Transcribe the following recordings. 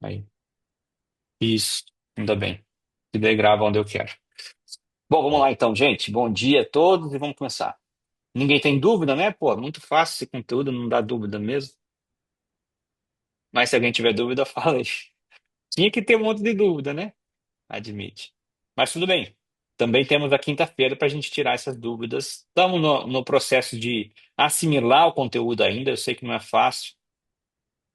Aí. Isso, ainda bem. E daí grava onde eu quero. Bom, vamos lá então, gente. Bom dia a todos e vamos começar. Ninguém tem dúvida, né? Pô, muito fácil esse conteúdo, não dá dúvida mesmo. Mas se alguém tiver dúvida, fala aí. Tinha que ter um monte de dúvida, né? Admite. Mas tudo bem. Também temos a quinta-feira para a gente tirar essas dúvidas. Estamos no processo de assimilar o conteúdo ainda. Eu sei que não é fácil.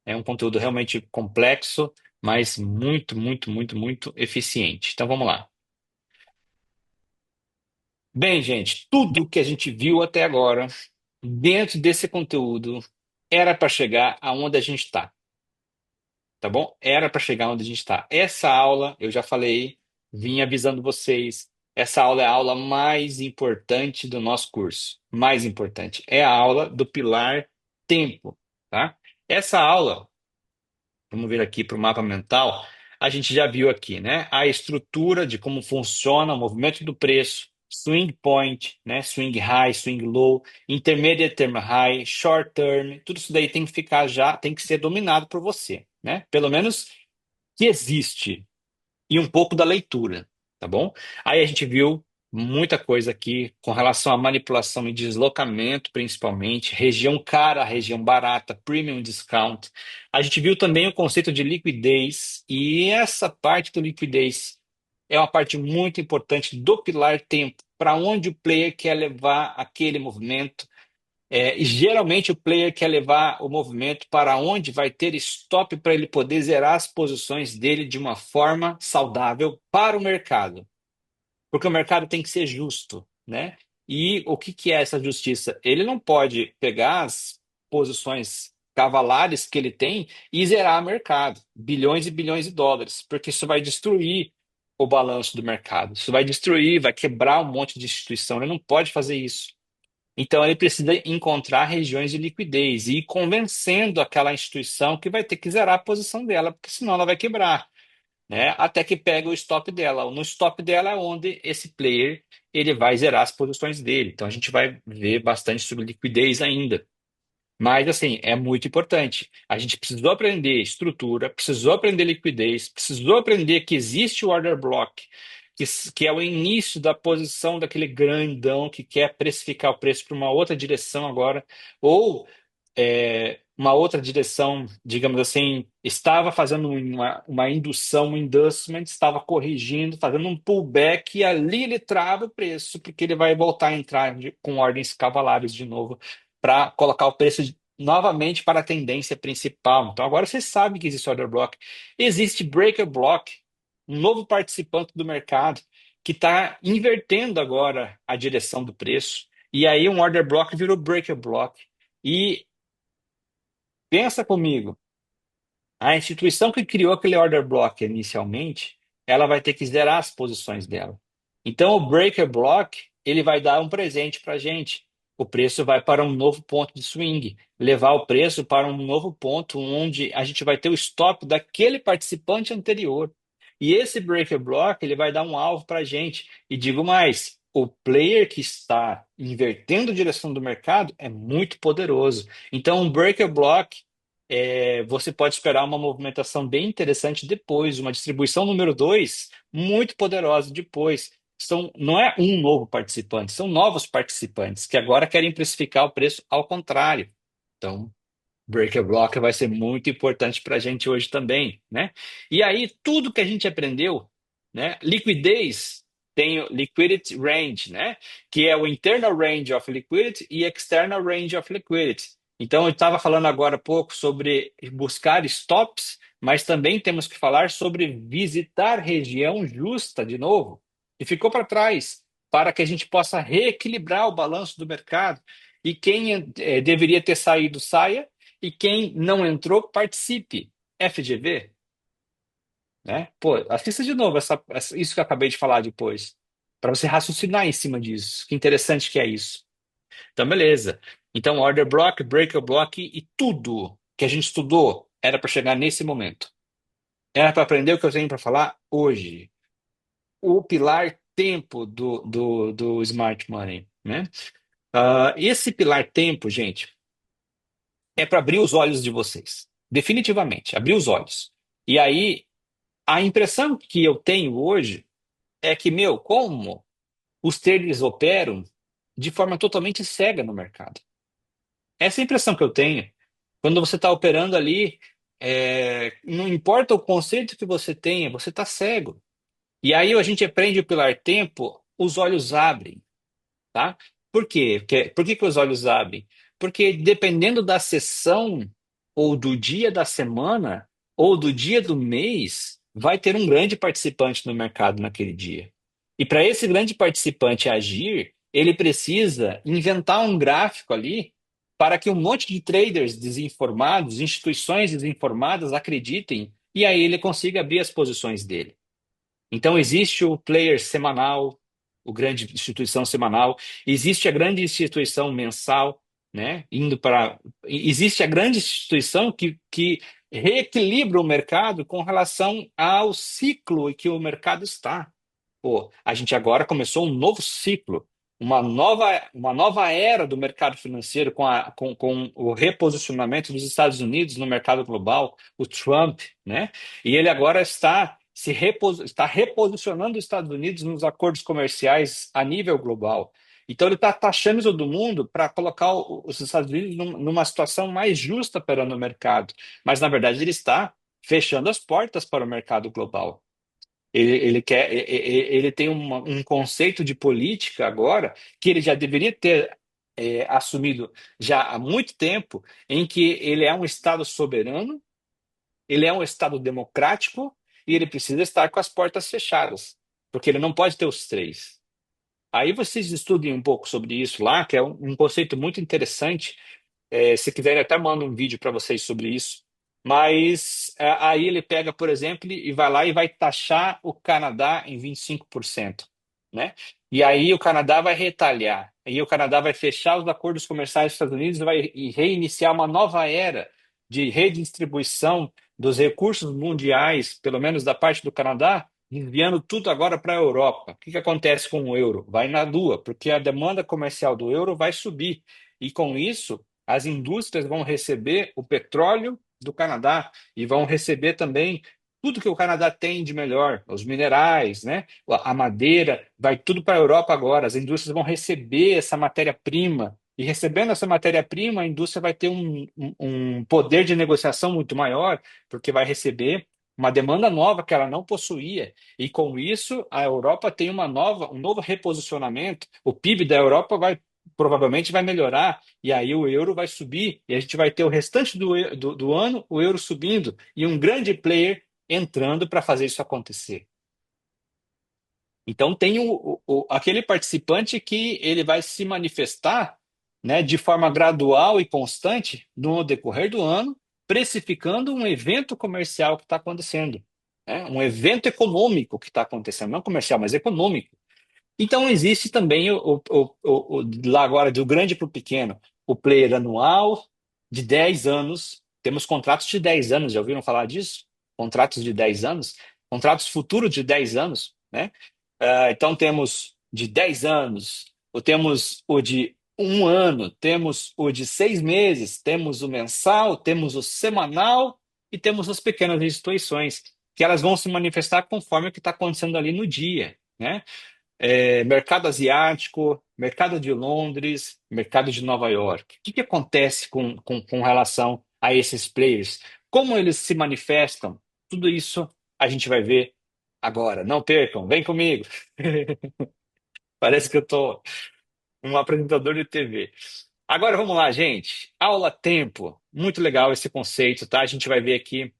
É um conteúdo realmente complexo, mas muito, muito, muito, muito eficiente. Então vamos lá. Bem, gente, tudo que a gente viu até agora, dentro desse conteúdo, era para chegar aonde a gente está, tá bom? Era para chegar onde a gente está. Essa aula, eu já falei, vim avisando vocês, essa aula é a aula mais importante do nosso curso. Mais importante. É a aula do pilar tempo, tá? Essa aula. Vamos vir aqui para o mapa mental. A gente já viu aqui, né? A estrutura de como funciona o movimento do preço, swing point, né? Swing high, swing low, intermediate term high, short term, tudo isso daí tem que ficar já, tem que ser dominado por você, né? Pelo menos que existe e um pouco da leitura, tá bom? Aí a gente viu muita coisa aqui com relação à manipulação e deslocamento, principalmente, região cara, região barata, premium discount. A gente viu também o conceito de liquidez, e essa parte do liquidez é uma parte muito importante do pilar tempo, para onde o player quer levar aquele movimento. E geralmente o player quer levar o movimento para onde vai ter stop para ele poder zerar as posições dele de uma forma saudável para o mercado. Porque o mercado tem que ser justo, né? E o que que é essa justiça? Ele não pode pegar as posições cavalares que ele tem e zerar o mercado, bilhões e bilhões de dólares, porque isso vai destruir o balanço do mercado. Isso vai destruir, vai quebrar um monte de instituição. Ele não pode fazer isso. Então, ele precisa encontrar regiões de liquidez e ir convencendo aquela instituição que vai ter que zerar a posição dela, porque senão ela vai quebrar, né? Até que pega o stop dela. No stop dela é onde esse player ele vai zerar as posições dele. Então, a gente vai ver bastante sobre liquidez ainda. Mas, assim, é muito importante. A gente precisou aprender estrutura, precisou aprender liquidez, precisou aprender que existe o order block, que é o início da posição daquele grandão que quer precificar o preço para uma outra direção agora, ou uma outra direção, digamos assim, estava fazendo uma indução, um inducement, estava corrigindo, fazendo um pullback, e ali ele trava o preço, porque ele vai voltar a entrar com ordens cavalares de novo para colocar o preço novamente para a tendência principal. Então agora você sabe que existe order block. Existe breaker block, um novo participante do mercado que está invertendo agora a direção do preço. E aí um order block virou breaker block. E pensa comigo, a instituição que criou aquele order block inicialmente, ela vai ter que zerar as posições dela. Então, o breaker block, ele vai dar um presente para a gente. O preço vai para um novo ponto de swing, levar o preço para um novo ponto onde a gente vai ter o stop daquele participante anterior. E esse breaker block, ele vai dar um alvo para a gente. E digo mais, o player que está invertendo a direção do mercado é muito poderoso. Então, um breaker block você pode esperar uma movimentação bem interessante depois, uma distribuição número 2 muito poderosa depois. Não é um novo participante, são novos participantes que agora querem precificar o preço ao contrário. Então, Breaker Block vai ser muito importante para a gente hoje também, né? E aí, tudo que a gente aprendeu, né? Liquidez tem o Liquidity Range, né? Que é o Internal Range of Liquidity e External Range of Liquidity. Então, eu estava falando agora há pouco sobre buscar stops, mas também temos que falar sobre visitar região justa de novo, e ficou para trás, para que a gente possa reequilibrar o balanço do mercado. E quem deveria ter saído, saia, e quem não entrou, participe. FGV, né? Pô, assista de novo isso que eu acabei de falar depois, para você raciocinar em cima disso. Que interessante que é isso. Então, beleza. Então, order block, breaker block e tudo que a gente estudou era para chegar nesse momento. Era para aprender o que eu tenho para falar hoje. O pilar tempo do Smart Money, né? Esse pilar tempo, gente, é para abrir os olhos de vocês. definitivamente, abriu os olhos. E aí, a impressão que eu tenho hoje é que, meu, como os traders operam de forma totalmente cega no mercado. Essa é a impressão que eu tenho. Quando você está operando ali, não importa o conceito que você tenha, você está cego. E aí a gente aprende o pilar tempo, os olhos abrem, tá? Por quê? Por que que os olhos abrem? Porque dependendo da sessão, ou do dia da semana, ou do dia do mês, vai ter um grande participante no mercado naquele dia. E para esse grande participante agir, ele precisa inventar um gráfico ali para que um monte de traders desinformados, instituições desinformadas acreditem, e aí ele consiga abrir as posições dele. Então, existe o player semanal, o grande instituição semanal, existe a grande instituição mensal, né? Indo para. Existe a grande instituição que reequilibra o mercado com relação ao ciclo em que o mercado está. Pô, a gente agora começou um novo ciclo, uma nova era do mercado financeiro com o reposicionamento dos Estados Unidos no mercado global, o Trump, né? E ele agora está reposicionando os Estados Unidos nos acordos comerciais a nível global. Então ele está taxando todo mundo para colocar os Estados Unidos numa situação mais justa perante o mercado. Mas, na verdade, ele está fechando as portas para o mercado global. Ele tem um conceito de política agora que ele já deveria ter assumido já há muito tempo, em que ele é um Estado soberano, ele é um Estado democrático e ele precisa estar com as portas fechadas, porque ele não pode ter os três. Aí vocês estudem um pouco sobre isso lá, que é um conceito muito interessante. Se quiserem, até mando um vídeo para vocês sobre isso. Mas aí ele pega, por exemplo, e vai lá e vai taxar o Canadá em 25%, né? E aí o Canadá vai retalhar. Aí o Canadá vai fechar os acordos comerciais dos Estados Unidos e reiniciar uma nova era de redistribuição dos recursos mundiais, pelo menos da parte do Canadá, enviando tudo agora para a Europa. O que que acontece com o euro? Vai na lua, porque a demanda comercial do euro vai subir. E com isso, as indústrias vão receber o petróleo do Canadá e vão receber também tudo que o Canadá tem de melhor, os minerais, né? A madeira, vai tudo para a Europa agora. As indústrias vão receber essa matéria-prima. E recebendo essa matéria-prima, a indústria vai ter um poder de negociação muito maior, porque vai receber uma demanda nova que ela não possuía. E com isso, a Europa tem um novo reposicionamento. O PIB da Europa provavelmente vai melhorar, e aí o euro vai subir, e a gente vai ter o restante do ano o euro subindo, e um grande player entrando para fazer isso acontecer. Então tem aquele participante que ele vai se manifestar, né, de forma gradual e constante no decorrer do ano, precificando um evento comercial que está acontecendo, né, um evento econômico que está acontecendo, não comercial, mas econômico. Então, existe também lá agora, do grande para o pequeno, o player anual de 10 anos. Temos contratos de 10 anos, já ouviram falar disso? Contratos de 10 anos, contratos futuros de 10 anos, né? Então, temos de 10 anos, ou temos o de um ano, temos o de 6 meses, temos o mensal, temos o semanal e temos as pequenas instituições, que elas vão se manifestar conforme o que está acontecendo ali no dia, né? Mercado asiático, mercado de Londres, mercado de Nova York. O que que acontece com relação a esses players? Como eles se manifestam? Tudo isso a gente vai ver agora. Não percam, vem comigo. Parece que eu estou um apresentador de TV. Agora vamos lá, gente. Aula tempo. Muito legal esse conceito, tá? A gente vai ver aqui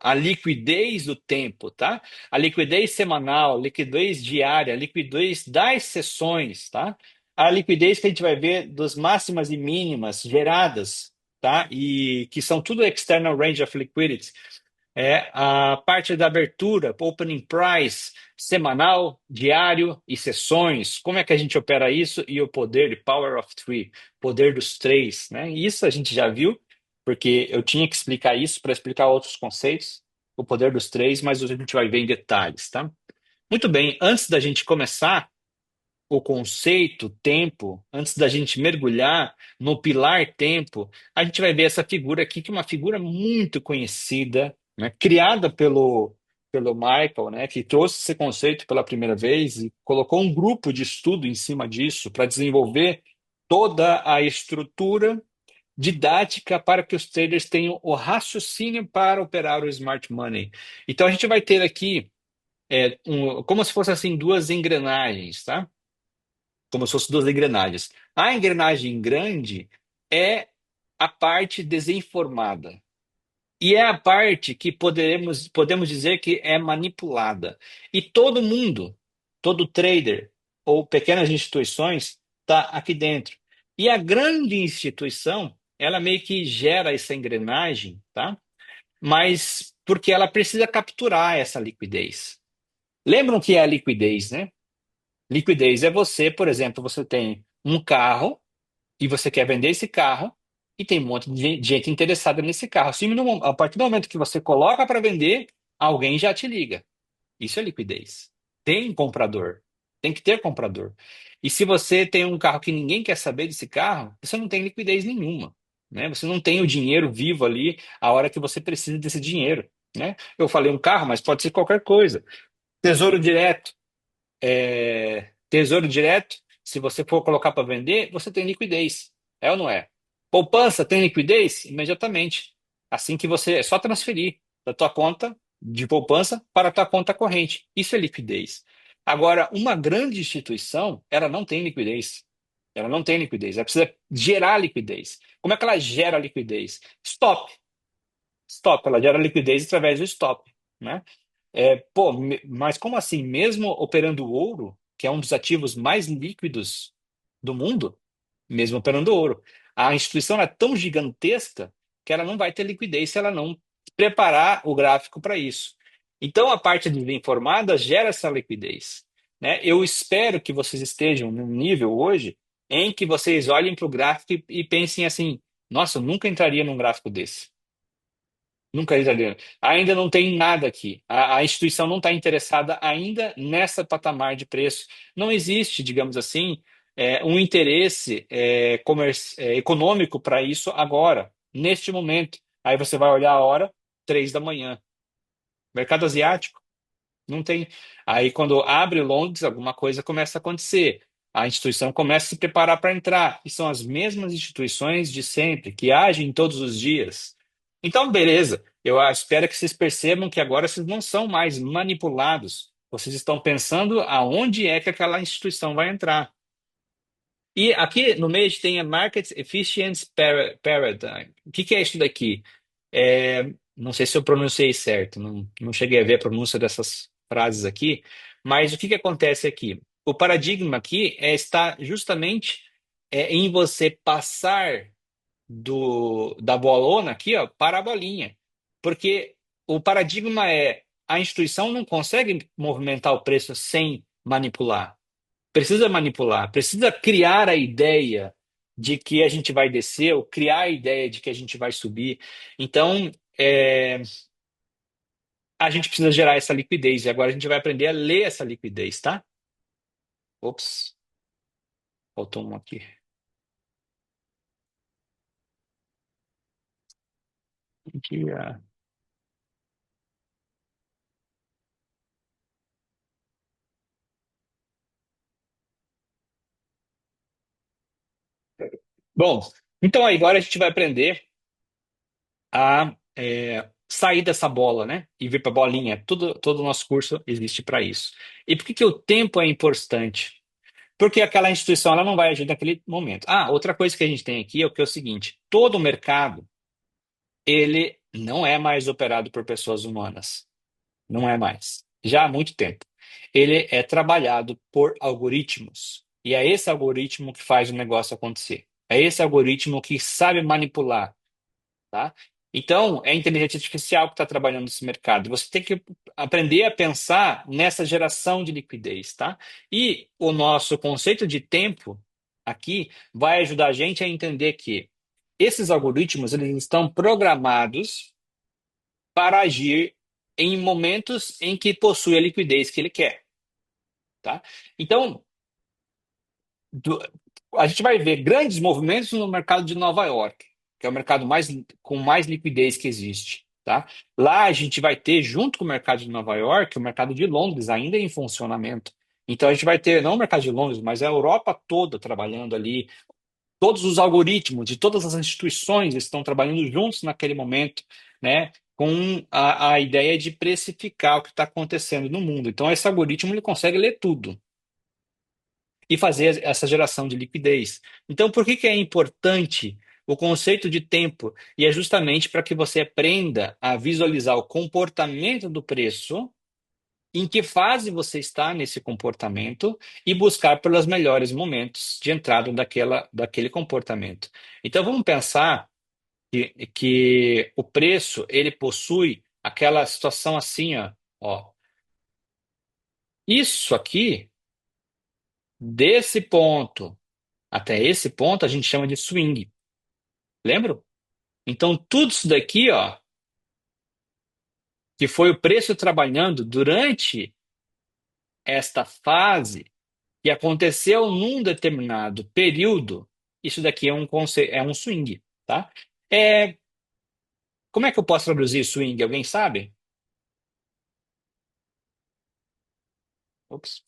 a liquidez do tempo, tá? A liquidez semanal, liquidez diária, liquidez das sessões, tá? A liquidez que a gente vai ver das máximas e mínimas geradas, tá? E que são tudo external range of liquidity. A parte da abertura, opening price, semanal, diário e sessões. Como é que a gente opera isso? E o poder de Power of Three, poder dos três, né? Isso a gente já viu, porque eu tinha que explicar isso para explicar outros conceitos, o poder dos três, mas hoje a gente vai ver em detalhes, tá? Muito bem, antes da gente começar o conceito tempo, antes da gente mergulhar no pilar tempo, a gente vai ver essa figura aqui, que é uma figura muito conhecida, né, criada pelo Michael, né, que trouxe esse conceito pela primeira vez e colocou um grupo de estudo em cima disso para desenvolver toda a estrutura didática para que os traders tenham o raciocínio para operar o smart money. Então a gente vai ter aqui como se fosse assim duas engrenagens, tá? Como se fossem duas engrenagens. A engrenagem grande é a parte desinformada. E é a parte que podemos dizer que é manipulada. E todo mundo, todo trader ou pequenas instituições está aqui dentro. E a grande instituição, ela meio que gera essa engrenagem, tá? Mas porque ela precisa capturar essa liquidez. Lembram que é a liquidez, né? Liquidez é você, por exemplo, você tem um carro e você quer vender esse carro e tem um monte de gente interessada nesse carro. Assim, a partir do momento que você coloca para vender, alguém já te liga. Isso é liquidez. Tem comprador. Tem que ter comprador. E se você tem um carro que ninguém quer saber desse carro, você não tem liquidez nenhuma, né? Você não tem o dinheiro vivo ali a hora que você precisa desse dinheiro, né? Eu falei um carro, mas pode ser qualquer coisa. Tesouro direto. Tesouro direto, se você for colocar para vender, você tem liquidez. É ou não é? Poupança tem liquidez? Imediatamente. Assim que você é só transferir da tua conta de poupança para a tua conta corrente. Isso é liquidez. Agora, uma grande instituição, ela não tem liquidez. Ela não tem liquidez. Ela precisa gerar liquidez. Como é que ela gera liquidez? Stop. Stop. Ela gera liquidez através do stop, né? Pô, mas como assim? Mesmo operando ouro, que é um dos ativos mais líquidos do mundo, mesmo operando ouro, a instituição é tão gigantesca que ela não vai ter liquidez se ela não preparar o gráfico para isso. Então, a parte desinformada gera essa liquidez, né? Eu espero que vocês estejam num nível hoje em que vocês olhem para o gráfico e pensem assim: nossa, eu nunca entraria num gráfico desse. Nunca italiano. Ainda não tem nada aqui. A instituição não está interessada ainda nessa patamar de preço. Não existe, digamos assim, um interesse econômico para isso agora, neste momento. Aí você vai olhar a hora, 3 da manhã. Mercado asiático. Não tem. Aí, quando abre longs, alguma coisa começa a acontecer. A instituição começa a se preparar para entrar. E são as mesmas instituições de sempre, que agem todos os dias. Então, beleza. Espero que vocês percebam que agora vocês não são mais manipulados. Vocês estão pensando aonde é que aquela instituição vai entrar. E aqui no meio a gente tem a Market Efficiency Paradigm. O que que é isso daqui? Não sei se eu pronunciei certo, não cheguei a ver a pronúncia dessas frases aqui, mas o que que acontece aqui? O paradigma aqui está justamente em você passar da bolona aqui, ó, para a bolinha. Porque o paradigma é a instituição não consegue movimentar o preço sem manipular. Precisa manipular, precisa criar a ideia de que a gente vai descer, ou criar a ideia de que a gente vai subir. Então, a gente precisa gerar essa liquidez. E agora a gente vai aprender a ler essa liquidez, tá? Ops, faltou um aqui. Aqui, Bom, então agora a gente vai aprender a sair dessa bola, né? E vir para a bolinha. Todo o nosso curso existe para isso. E por que que o tempo é importante? Porque aquela instituição ela não vai agir naquele momento. Ah, outra coisa que a gente tem aqui é o seguinte: todo o mercado ele não é mais operado por pessoas humanas. Não é mais. Já há muito tempo. Ele é trabalhado por algoritmos. E é esse algoritmo que faz o negócio acontecer. É esse algoritmo que sabe manipular, tá? Então, é a inteligência artificial que está trabalhando nesse mercado. Você tem que aprender a pensar nessa geração de liquidez, tá? E o nosso conceito de tempo aqui vai ajudar a gente a entender que esses algoritmos eles estão programados para agir em momentos em que possui a liquidez que ele quer, tá? Então, do- a gente vai ver grandes movimentos no mercado de Nova York, que é o mercado com mais liquidez que existe, tá? Lá a gente vai ter, junto com o mercado de Nova York, o mercado de Londres ainda em funcionamento. Então a gente vai ter não o mercado de Londres, mas a Europa toda trabalhando ali. Todos os algoritmos de todas as instituições estão trabalhando juntos naquele momento, né? Com a ideia de precificar o que está acontecendo no mundo. Então, esse algoritmo ele consegue ler tudo e fazer essa geração de liquidez. Então, por que que é importante o conceito de tempo? E é justamente para que você aprenda a visualizar o comportamento do preço, em que fase você está nesse comportamento e buscar pelos melhores momentos de entrada daquele comportamento. Então, vamos pensar que o preço ele possui aquela situação assim, ó. Isso aqui, desse ponto até esse ponto a gente chama de swing. Lembra? Então tudo isso daqui, ó, que foi o preço trabalhando durante esta fase que aconteceu num determinado período, isso daqui é um swing, tá? É, como é que eu posso traduzir swing? Alguém sabe? Ops.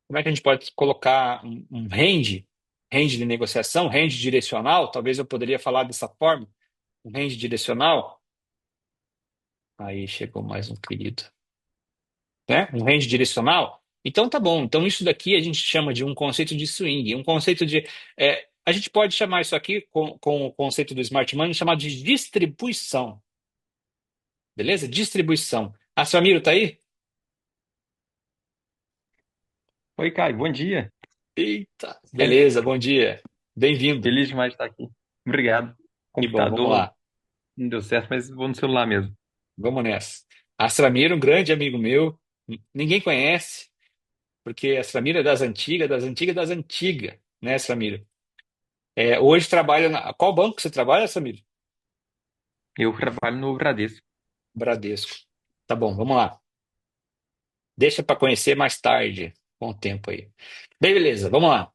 Como é que a gente pode colocar um range de negociação, range direcional? Talvez eu poderia falar dessa forma, um range direcional. Aí chegou mais um querido. Né? Um range direcional. Então tá bom. Então isso daqui a gente chama de um conceito de swing, um conceito de a gente pode chamar isso aqui com o conceito do smart money chamado de distribuição, beleza? Distribuição. Ah, seu amigo tá aí? Oi, Caio, bom dia. Eita, É, beleza, bom dia. Bem-vindo. feliz demais de estar aqui. Obrigado. Que bom, vamos Computador lá. não deu certo, mas vou no celular mesmo. Vamos nessa. Astramiro, um grande amigo meu, ninguém conhece, porque Astramiro é das antigas, das antigas, das antigas, né, Astramiro? Hoje trabalha Qual banco que você trabalha, Astramiro? Eu trabalho no Bradesco. Bradesco. Tá bom, vamos lá. Deixa para conhecer mais tarde, com o tempo aí. Bem, beleza, vamos lá.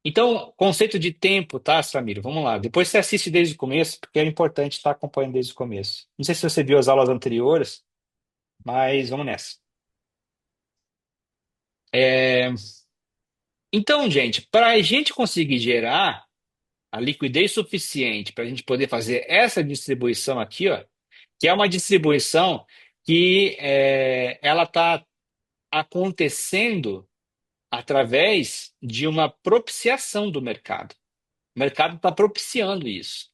Então, conceito de tempo, tá, Samir? Vamos lá. Depois você assiste desde o começo, porque é importante estar acompanhando desde o começo. Não sei se você viu as aulas anteriores, mas vamos nessa. É, Então, gente, para a gente conseguir gerar a liquidez suficiente para a gente poder fazer essa distribuição aqui, ó, que é uma distribuição que ela está acontecendo através de uma propiciação do mercado. O mercado está propiciando isso.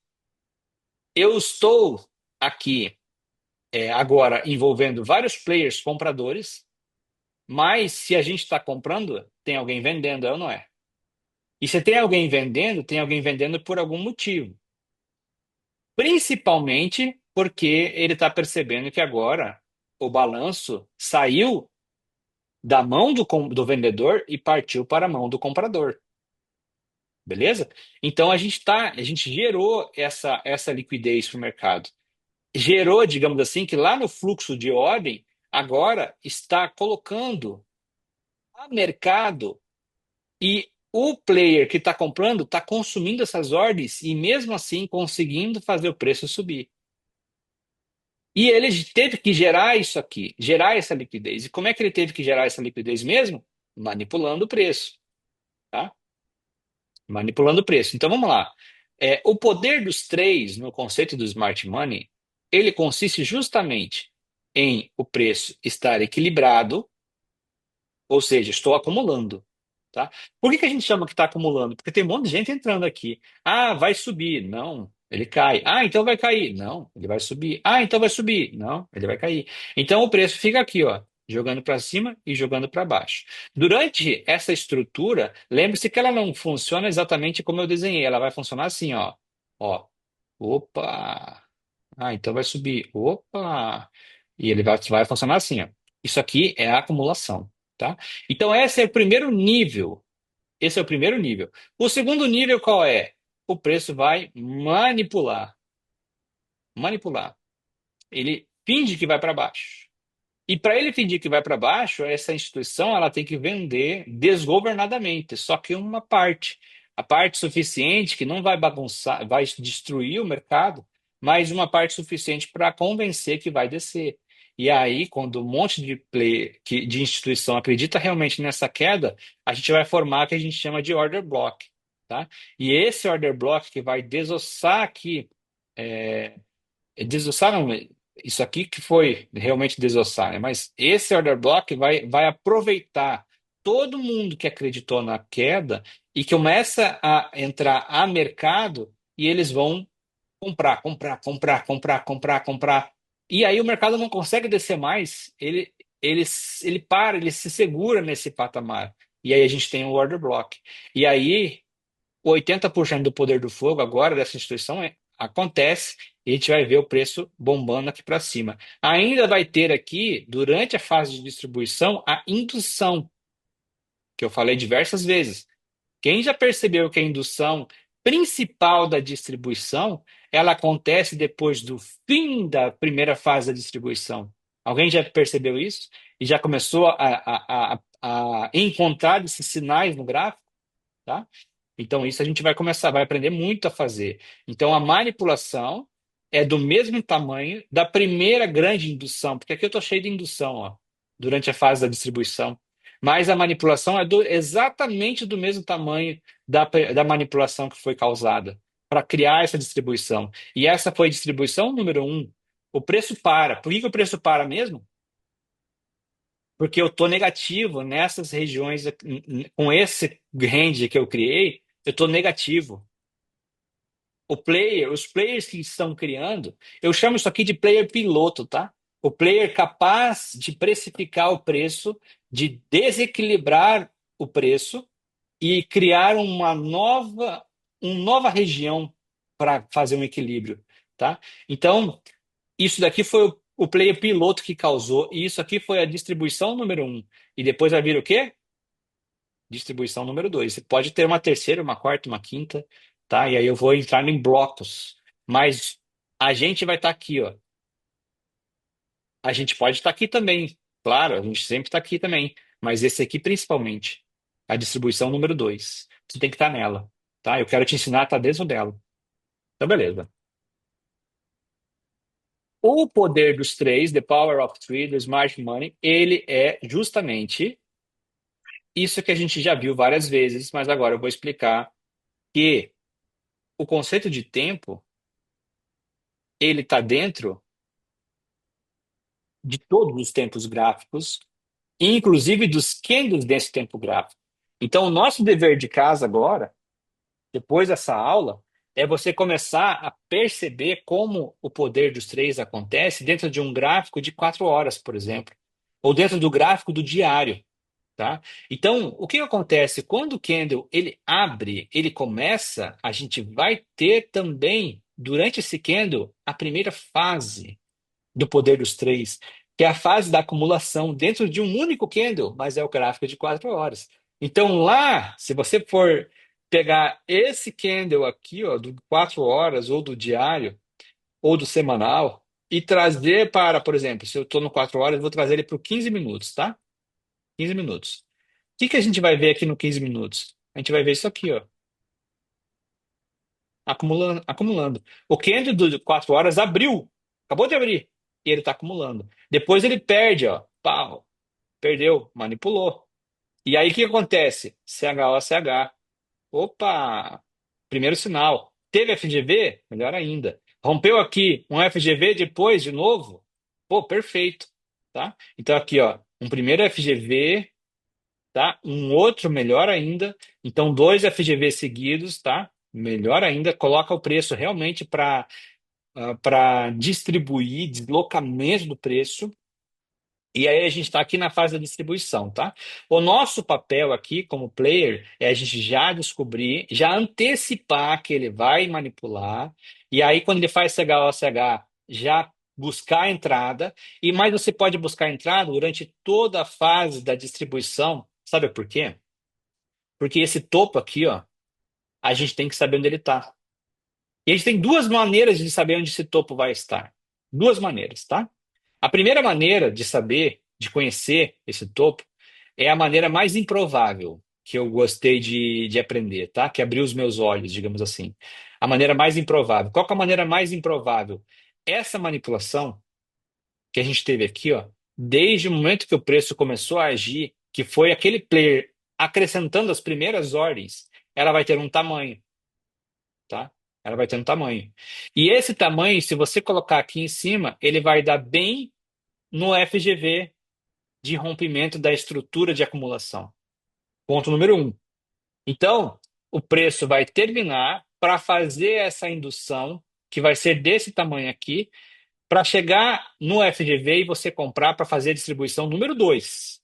Eu estou aqui agora envolvendo vários players compradores, mas se a gente está comprando, tem alguém vendendo, é ou não é? E se tem alguém vendendo por algum motivo. Principalmente porque ele está percebendo que agora o balanço saiu da mão do vendedor e partiu para a mão do comprador. Beleza? Então a gente gerou essa liquidez para o mercado. Gerou, digamos assim, que lá no fluxo de ordem, agora está colocando a mercado e o player que está comprando está consumindo essas ordens e mesmo assim conseguindo fazer o preço subir. E ele teve que gerar isso aqui, gerar essa liquidez. E como é que ele teve que gerar essa liquidez mesmo? Manipulando o preço, tá? Manipulando o preço. Então vamos lá. O poder dos três no conceito do smart money, ele consiste justamente em o preço estar equilibrado, ou seja, estou acumulando, tá? Por que que a gente chama que está acumulando? Porque tem um monte de gente entrando aqui. Ah, vai subir. Não, ele cai. Ah, então vai cair. Não, ele vai subir. Ah, então vai subir. Não, ele vai cair. Então o preço fica aqui, ó, jogando para cima e jogando para baixo. Durante essa estrutura, lembre-se que ela não funciona exatamente como eu desenhei. Ela vai funcionar assim, ó. Ó. Opa. Ah, então vai subir. Opa. E ele vai funcionar assim, ó. Isso aqui é a acumulação, tá? Então esse é o primeiro nível. Esse é o primeiro nível. O segundo nível qual é? O preço vai manipular. Manipular. Ele finge que vai para baixo. E para ele pedir que vai para baixo, essa instituição ela tem que vender desgovernadamente, só que uma parte, a parte suficiente que não vai bagunçar, vai destruir o mercado, mas uma parte suficiente para convencer que vai descer. E aí, quando um monte de de instituição acredita realmente nessa queda, a gente vai formar o que a gente chama de order block, tá? E esse order block que vai desossar aqui é, desossaram isso aqui que foi realmente desossar, né? Mas esse order block vai aproveitar todo mundo que acreditou na queda e que começa a entrar a mercado e eles vão comprar, comprar, comprar, comprar, comprar, comprar. E aí o mercado não consegue descer mais, ele, ele para, ele se segura nesse patamar. E aí a gente tem o order block. E aí 80% do poder do fogo agora dessa instituição acontece e a gente vai ver o preço bombando aqui para cima. Ainda vai ter aqui, durante a fase de distribuição, a indução, que eu falei diversas vezes. Quem já percebeu que a indução principal da distribuição, ela acontece depois do fim da primeira fase da distribuição? Alguém já percebeu isso? E já começou a encontrar esses sinais no gráfico? Tá? Então, isso a gente vai começar, vai aprender muito a fazer. Então, a manipulação é do mesmo tamanho da primeira grande indução, porque aqui eu estou cheio de indução, ó, durante a fase da distribuição. Mas a manipulação é exatamente do mesmo tamanho da manipulação que foi causada para criar essa distribuição. E essa foi a distribuição número um. O preço para. Por que que o preço para mesmo? Porque eu estou negativo nessas regiões, com esse range que eu criei, eu estou negativo. Os players que estão criando, eu chamo isso aqui de player piloto, tá? O player capaz de precificar o preço, de desequilibrar o preço e criar uma nova região para fazer um equilíbrio, tá? Então, isso daqui foi o player piloto que causou, e isso aqui foi a distribuição número um. E depois vai vir o quê? Distribuição número dois. Você pode ter uma terceira, uma quarta, uma quinta, tá? E aí eu vou entrar em blocos. Mas a gente vai estar aqui, ó. A gente pode estar aqui também. Claro, a gente sempre está aqui também. Mas esse aqui principalmente. A distribuição número dois. Você tem que estar nela, tá? Eu quero te ensinar a estar dentro dela. Então, beleza. O poder dos três, the power of three, do smart money, ele é justamente isso que a gente já viu várias vezes, mas agora eu vou explicar que o conceito de tempo ele está dentro de todos os tempos gráficos, inclusive dos candles desse tempo gráfico. Então, o nosso dever de casa agora, depois dessa aula, é você começar a perceber como o poder dos três acontece dentro de um gráfico de 4 horas, por exemplo, ou dentro do gráfico do diário. Tá? Então, o que acontece? Quando o candle ele abre, ele começa, a gente vai ter também, durante esse candle, a primeira fase do poder dos três, que é a fase da acumulação dentro de um único candle, mas é o gráfico de 4 horas. Então, lá, se você for pegar esse candle aqui, ó, do 4 horas, ou do diário, ou do semanal, e trazer para, por exemplo, se eu estou no 4 horas, eu vou trazer ele para o 15 minutos, tá? 15 minutos. O que que a gente vai ver aqui no 15 minutos? A gente vai ver isso aqui, ó, acumulando, acumulando. O candle de 4 horas abriu, acabou de abrir, e ele está acumulando. Depois ele perde, ó, pau, perdeu, manipulou. E aí o que acontece? CHOCH. Opa! Primeiro sinal. Teve FGV? Melhor ainda. Rompeu aqui um FGV depois de novo? Pô, perfeito, tá? Então aqui, ó, um primeiro FGV, tá? Um outro melhor ainda. Então, dois FGV seguidos, tá? Melhor ainda, coloca o preço realmente para distribuir, deslocamento do preço. E aí a gente está aqui na fase da distribuição, tá? O nosso papel aqui como player é a gente já descobrir, já antecipar que ele vai manipular. E aí, quando ele faz CHOCH, já buscar a entrada. E mais você pode buscar a entrada durante toda a fase da distribuição. Sabe por quê? Porque esse topo aqui, ó, a gente tem que saber onde ele está. E a gente tem duas maneiras de saber onde esse topo vai estar. Duas maneiras, tá? A primeira maneira de saber, de conhecer esse topo, é a maneira mais improvável que eu gostei de aprender, tá? Que abriu os meus olhos, digamos assim. A maneira mais improvável. Qual que é a maneira mais improvável? Essa manipulação que a gente teve aqui, ó, desde o momento que o preço começou a agir, que foi aquele player acrescentando as primeiras ordens, ela vai ter um tamanho, tá? Ela vai ter um tamanho. E esse tamanho, se você colocar aqui em cima, ele vai dar bem no FGV de rompimento da estrutura de acumulação. Ponto número um. Então, o preço vai terminar para fazer essa indução, que vai ser desse tamanho aqui, para chegar no FGV e você comprar para fazer a distribuição número 2.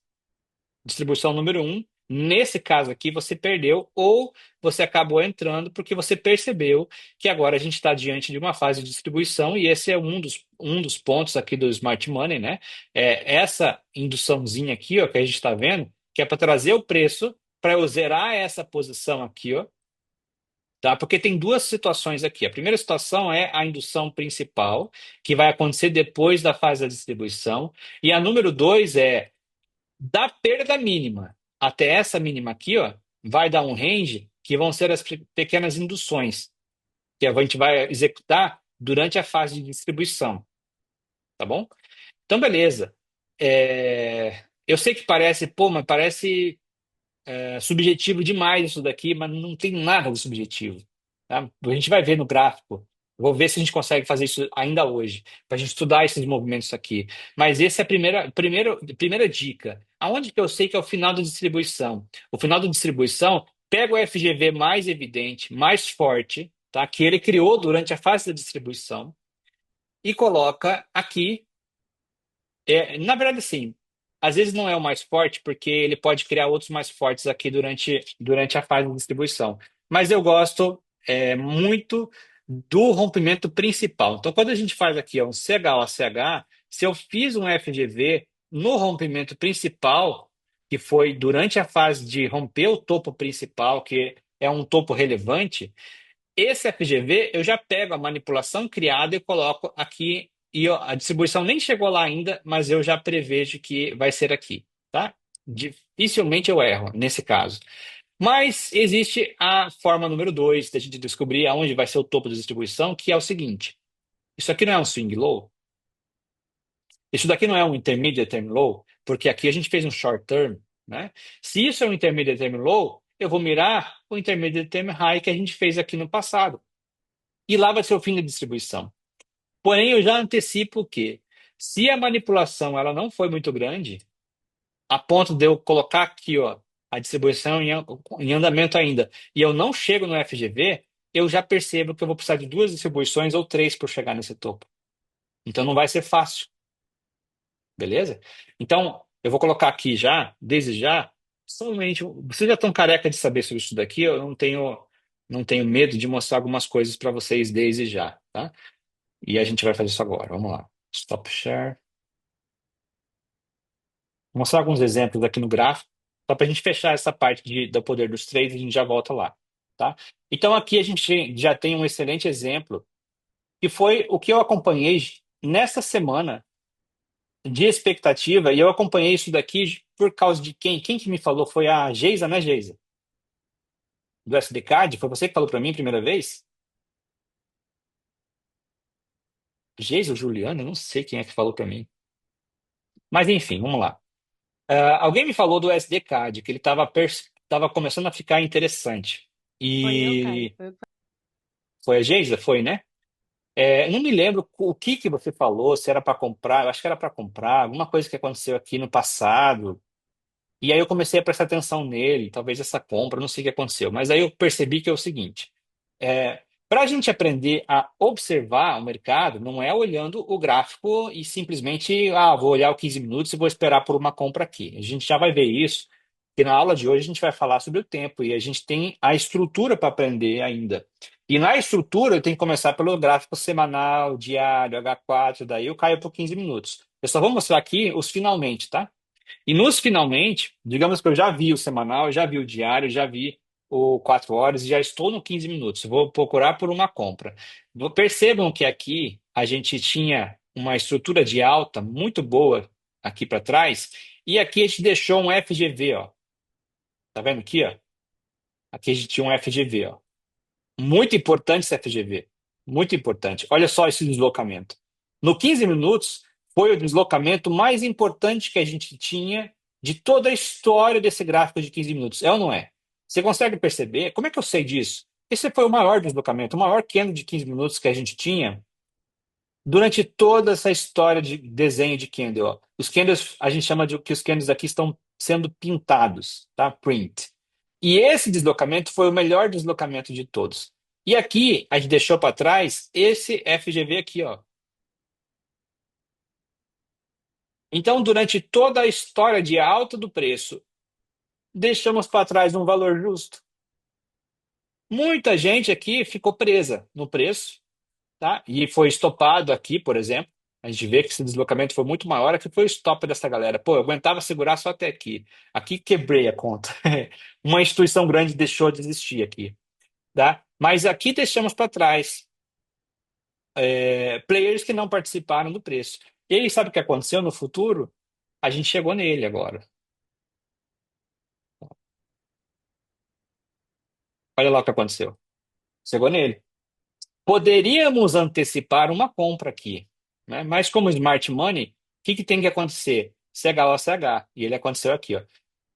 Distribuição número um, nesse caso aqui, você perdeu ou você acabou entrando porque você percebeu que agora a gente está diante de uma fase de distribuição e esse é um dos pontos aqui do Smart Money, né? É essa induçãozinha aqui, ó, que a gente está vendo, que é para trazer o preço para eu zerar essa posição aqui, ó, tá? Porque tem duas situações aqui. A primeira situação é a indução principal, que vai acontecer depois da fase da distribuição, e a número dois é da perda mínima até essa mínima aqui, ó, vai dar um range que vão ser as pequenas induções que a gente vai executar durante a fase de distribuição, tá bom? Então, beleza. Eu sei que parece, pô, mas parece subjetivo demais isso daqui, mas não tem nada de subjetivo, tá? A gente vai ver no gráfico. Vou ver se a gente consegue fazer isso ainda hoje, para a gente estudar esses movimentos aqui. Mas essa é a primeira dica. Aonde que eu sei que é o final da distribuição? O final da distribuição pega o FGV mais evidente, mais forte, tá? Que ele criou durante a fase da distribuição e coloca aqui na verdade, sim. Às vezes não é o mais forte, porque ele pode criar outros mais fortes aqui durante a fase de distribuição. Mas eu gosto muito do rompimento principal. Então, quando a gente faz aqui ó, um CHOCH, se eu fiz um FGV no rompimento principal, que foi durante a fase de romper o topo principal, que é um topo relevante, esse FGV, eu já pego a manipulação criada e coloco aqui, e ó, a distribuição nem chegou lá ainda, mas eu já prevejo que vai ser aqui, tá? Dificilmente eu erro nesse caso. Mas existe a forma número 2 da gente descobrir aonde vai ser o topo da distribuição, que é o seguinte: isso aqui não é um swing low, isso daqui não é um intermediate term low, porque aqui a gente fez um short term, né? Se isso é um intermediate term low, eu vou mirar o intermediate term high que a gente fez aqui no passado. E lá vai ser o fim da distribuição. Porém, eu já antecipo que, se a manipulação ela não foi muito grande, a ponto de eu colocar aqui ó, a distribuição em andamento ainda, e eu não chego no FGV, eu já percebo que eu vou precisar de duas distribuições ou três para chegar nesse topo. Então não vai ser fácil, beleza? Então, eu vou colocar aqui já, desde já, somente, vocês já estão careca de saber sobre isso daqui, eu não tenho medo de mostrar algumas coisas para vocês desde já, tá? E a gente vai fazer isso agora. Vamos lá. Stop share. Vou mostrar alguns exemplos aqui no gráfico, só para a gente fechar essa parte do poder dos três, e a gente já volta lá, tá? Então aqui a gente já tem um excelente exemplo, que foi o que eu acompanhei nessa semana de expectativa, e eu acompanhei isso daqui por causa de quem? Quem que me falou? Foi a Geisa, né, Geisa? Do SDCAD? Foi você que falou para mim a primeira vez? Geisa ou Juliana? Eu não sei quem é que falou para mim. Mas enfim, vamos lá. Alguém me falou do SD-Card, que ele estava começando a ficar interessante. Foi eu, Caio. E foi a Geisa? Foi, né? Não me lembro o que que você falou, se era para comprar, eu acho que era para comprar, alguma coisa que aconteceu aqui no passado. E aí eu comecei a prestar atenção nele, talvez essa compra, não sei o que aconteceu. Mas aí eu percebi que é o seguinte: para a gente aprender a observar o mercado, não é olhando o gráfico e simplesmente, vou olhar o 15 minutos e vou esperar por uma compra aqui. A gente já vai ver isso, que na aula de hoje a gente vai falar sobre o tempo e a gente tem a estrutura para aprender ainda. E na estrutura eu tenho que começar pelo gráfico semanal, diário, H4, daí eu caio por 15 minutos. Eu só vou mostrar aqui os finalmente, tá? E nos finalmente, digamos que eu já vi o semanal, eu já vi o diário, já vi o 4 horas e já estou no 15 minutos. Vou procurar por uma compra. Percebam que aqui a gente tinha uma estrutura de alta muito boa aqui para trás, e aqui a gente deixou um FGV, ó. Tá vendo aqui, ó? Aqui a gente tinha um FGV, ó. Muito importante esse FGV. Muito importante. Olha só esse deslocamento. No 15 minutos, foi o deslocamento mais importante que a gente tinha de toda a história desse gráfico de 15 minutos. É ou não é? Você consegue perceber? Como é que eu sei disso? Esse foi o maior deslocamento, o maior candle de 15 minutos que a gente tinha durante toda essa história de desenho de candle. Ó. Os candles, a gente chama de que os candles aqui estão sendo pintados, tá? Print. E esse deslocamento foi o melhor deslocamento de todos. E aqui a gente deixou para trás esse FGV aqui, ó. Então, durante toda a história de alta do preço, deixamos para trás um valor justo. Muita gente aqui ficou presa no preço, tá? E foi estopado aqui, por exemplo. A gente vê que esse deslocamento foi muito maior, aqui foi o stop dessa galera. Pô, eu aguentava segurar só até aqui. Aqui quebrei a conta. Uma instituição grande deixou de existir aqui, tá? Mas aqui deixamos para trás players que não participaram do preço. E aí, sabe o que aconteceu no futuro? A gente chegou nele agora. Olha lá o que aconteceu. Chegou nele. Poderíamos antecipar uma compra aqui, né? Mas como smart money, o que que tem que acontecer? CH ou CH. E ele aconteceu aqui, ó.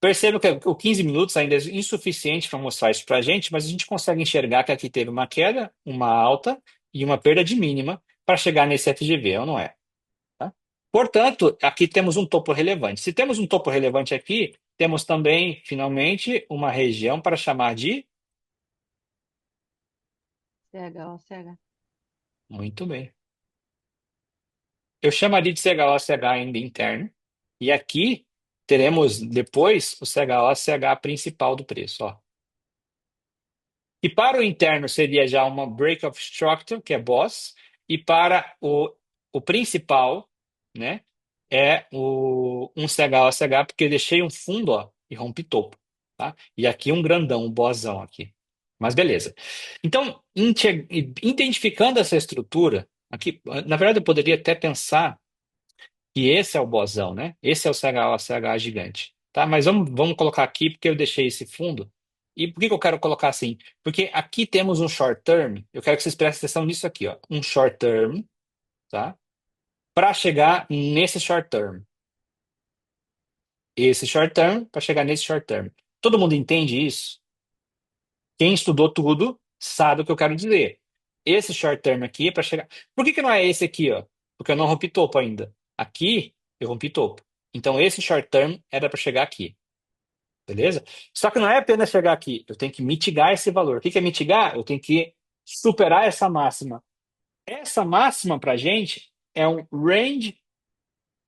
Perceba que o 15 minutos ainda é insuficiente para mostrar isso para a gente, mas a gente consegue enxergar que aqui teve uma queda, uma alta e uma perda de mínima para chegar nesse FGV, ou não é? Tá? Portanto, aqui temos um topo relevante. Se temos um topo relevante aqui, temos também, finalmente, uma região para chamar de. CH, CH. Muito bem. Eu chamaria de CHO-CH ainda interno. E aqui teremos depois o CHO-CH principal do preço. Ó. E para o interno seria já uma break of structure, que é boss. E para o principal, né, é um CHO-CH, porque eu deixei um fundo ó, e rompi topo. Tá? E aqui um grandão, um bossão aqui. Mas beleza. Então, identificando essa estrutura, aqui, na verdade, eu poderia até pensar que esse é o bosão, né? Esse é o CH gigante, tá? Mas vamos colocar aqui porque eu deixei esse fundo. E por que que eu quero colocar assim? Porque aqui temos um short term. Eu quero que vocês prestem atenção nisso aqui, ó. Um short term, tá? Para chegar nesse short term. Esse short term para chegar nesse short term. Todo mundo entende isso? Quem estudou tudo sabe o que eu quero dizer. Esse short term aqui é para chegar. Por que que não é esse aqui, ó? Porque eu não rompi topo ainda. Aqui eu rompi topo. Então esse short term era para chegar aqui, beleza? Só que não é apenas chegar aqui. Eu tenho que mitigar esse valor. O que que é mitigar? Eu tenho que superar essa máxima. Essa máxima para gente é um range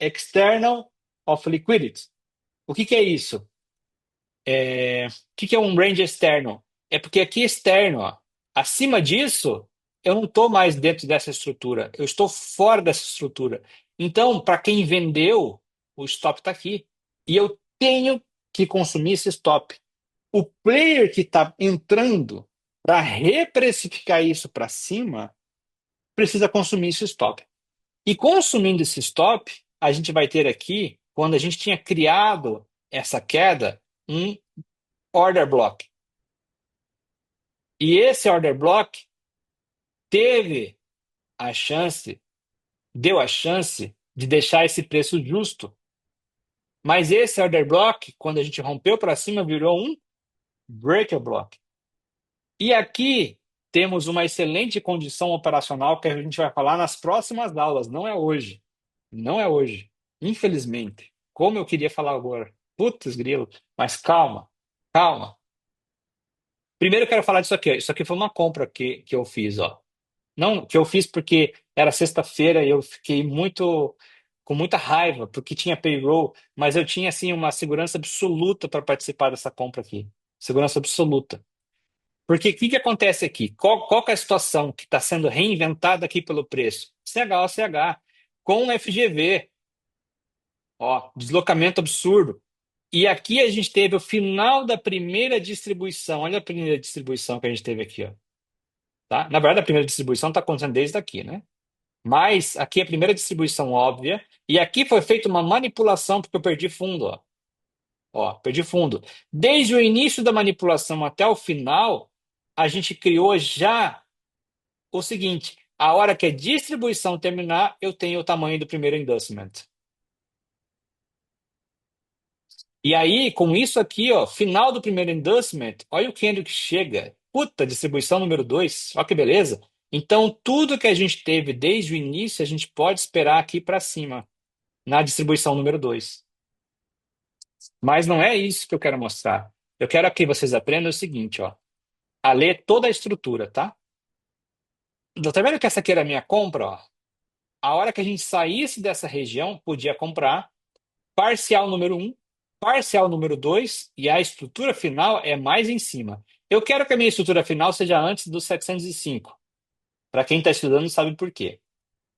external of liquidity. O que que é isso? O que que é um range externo? É porque aqui externo, ó, acima disso, eu não estou mais dentro dessa estrutura, eu estou fora dessa estrutura. Então, para quem vendeu, o stop está aqui. E eu tenho que consumir esse stop. O player que está entrando para reprecificar isso para cima precisa consumir esse stop. E consumindo esse stop, a gente vai ter aqui, quando a gente tinha criado essa queda, um order block. E esse order block teve a chance, deu a chance de deixar esse preço justo. Mas esse order block, quando a gente rompeu para cima, virou um breaker block. E aqui temos uma excelente condição operacional que a gente vai falar nas próximas aulas, não é hoje. Não é hoje. Infelizmente. Como eu queria falar agora. Putz, grilo. Mas calma, calma. Primeiro eu quero falar disso aqui. Isso aqui foi uma compra que eu fiz, ó. Não, que eu fiz porque era sexta-feira e eu fiquei com muita raiva porque tinha payroll, mas eu tinha assim uma segurança absoluta para participar dessa compra aqui. Segurança absoluta. Porque o que que acontece aqui? Qual que é a situação que está sendo reinventada aqui pelo preço? CH com FGV, ó, deslocamento absurdo. E aqui a gente teve o final da primeira distribuição. Olha a primeira distribuição que a gente teve aqui, ó. Tá? Na verdade, a primeira distribuição está acontecendo desde aqui, né? Mas aqui é a primeira distribuição óbvia, e aqui foi feita uma manipulação porque eu perdi fundo, ó. Ó, perdi fundo. Desde o início da manipulação até o final, a gente criou já o seguinte: a hora que a distribuição terminar, eu tenho o tamanho do primeiro inducement. E aí, com isso aqui, ó, final do primeiro endorsement, olha o candle que chega. Puta, distribuição número 2, olha que beleza. Então, tudo que a gente teve desde o início, a gente pode esperar aqui para cima, na distribuição número 2. Mas não é isso que eu quero mostrar. Eu quero que vocês aprendam o seguinte, ó, a ler toda a estrutura, tá? Tá vendo que essa aqui era a minha compra, ó? A hora que a gente saísse dessa região, podia comprar parcial número um, parcial número 2 e a estrutura final é mais em cima. Eu quero que a minha estrutura final seja antes dos 705. Para quem está estudando, sabe por quê.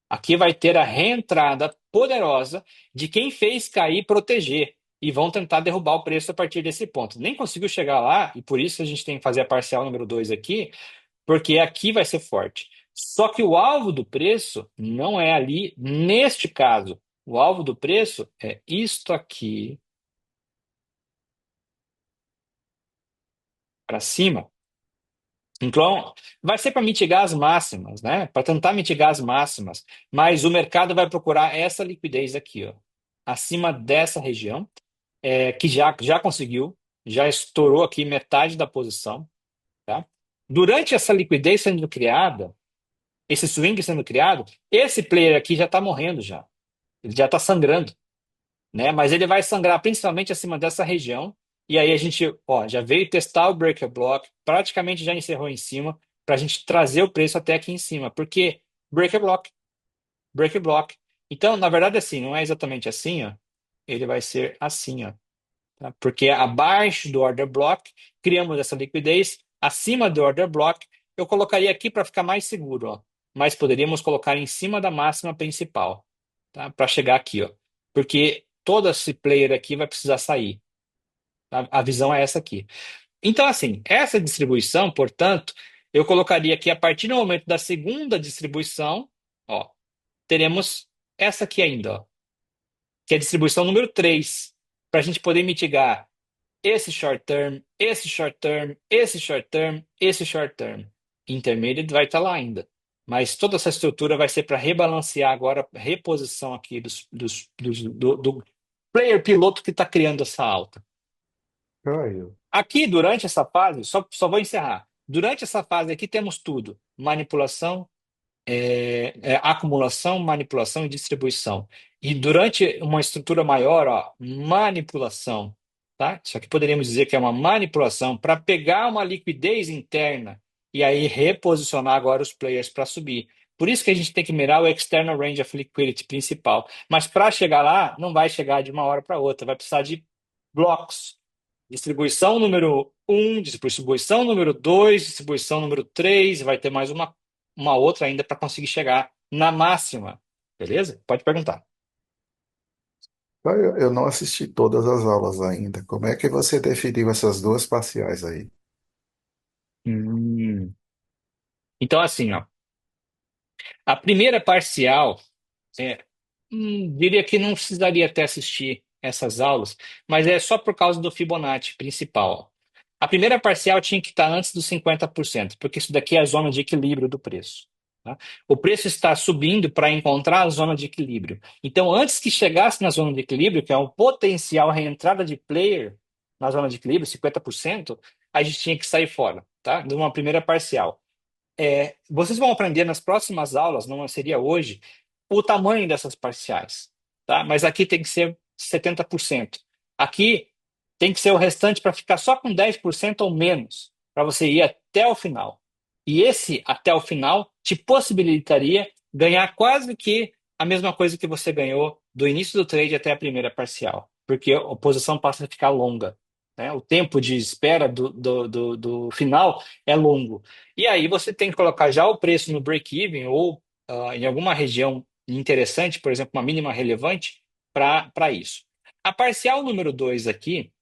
Aqui vai ter a reentrada poderosa de quem fez cair e proteger. E vão tentar derrubar o preço a partir desse ponto. Nem conseguiu chegar lá, e por isso a gente tem que fazer a parcial número 2 aqui, porque aqui vai ser forte. Só que o alvo do preço não é ali, neste caso. O alvo do preço é isto aqui para cima. Então, vai ser para mitigar as máximas, né? Para tentar mitigar as máximas. Mas o mercado vai procurar essa liquidez aqui, ó, acima dessa região, que já conseguiu, já estourou aqui metade da posição, tá? Durante essa liquidez sendo criada, esse swing sendo criado, esse player aqui já está morrendo já. Ele já está sangrando, né? Mas ele vai sangrar principalmente acima dessa região. E aí a gente, ó, já veio testar o breaker block, praticamente já encerrou em cima, para a gente trazer o preço até aqui em cima. Porque breaker block, breaker block. Então, na verdade, assim, não é exatamente assim, ó. Ele vai ser assim, ó. Tá? Porque abaixo do order block, criamos essa liquidez. Acima do order block, eu colocaria aqui para ficar mais seguro, ó. Mas poderíamos colocar em cima da máxima principal, tá? Para chegar aqui, ó. Porque todo esse player aqui vai precisar sair. A visão é essa aqui. Então, assim, essa distribuição, portanto, eu colocaria aqui a partir do momento da segunda distribuição, ó, teremos essa aqui ainda, ó, que é a distribuição número 3, para a gente poder mitigar esse short term, esse short term, esse short term, esse short term. Intermediate vai estar lá ainda. Mas toda essa estrutura vai ser para rebalancear agora a reposição aqui do player piloto que está criando essa alta. Caio, Aqui, durante essa fase, só vou encerrar. Durante essa fase aqui temos tudo: manipulação, acumulação, manipulação e distribuição. E durante uma estrutura maior, ó, manipulação, tá? Isso aqui poderíamos dizer que é uma manipulação para pegar uma liquidez interna e aí reposicionar agora os players para subir. Por isso que a gente tem que mirar o external range of liquidity principal. Mas para chegar lá, não vai chegar de uma hora para outra, vai precisar de blocos. Distribuição número um, distribuição número 2, distribuição número 3, vai ter mais uma outra ainda para conseguir chegar na máxima. Beleza? Pode perguntar. Caio, eu não assisti todas as aulas ainda. Como é que você definiu essas duas parciais aí? Hum. Então, assim, ó, a primeira parcial, é, diria que não precisaria até assistir essas aulas, mas é só por causa do Fibonacci principal. A primeira parcial tinha que estar antes dos 50%, porque isso daqui é a zona de equilíbrio do preço. Tá? O preço está subindo para encontrar a zona de equilíbrio. Então, antes que chegasse na zona de equilíbrio, que é um potencial reentrada de player na zona de equilíbrio, 50%, a gente tinha que sair fora, tá? De uma primeira parcial. Vocês vão aprender nas próximas aulas, não seria hoje, o tamanho dessas parciais, tá? Mas aqui tem que ser 70%. Aqui tem que ser o restante para ficar só com 10% ou menos, para você ir até o final. E esse até o final te possibilitaria ganhar quase que a mesma coisa que você ganhou do início do trade até a primeira parcial, porque a posição passa a ficar longa, né? O tempo de espera do final é longo. E aí você tem que colocar já o preço no break-even ou em alguma região interessante, por exemplo, uma mínima relevante, para isso. A parcial número 2 aqui,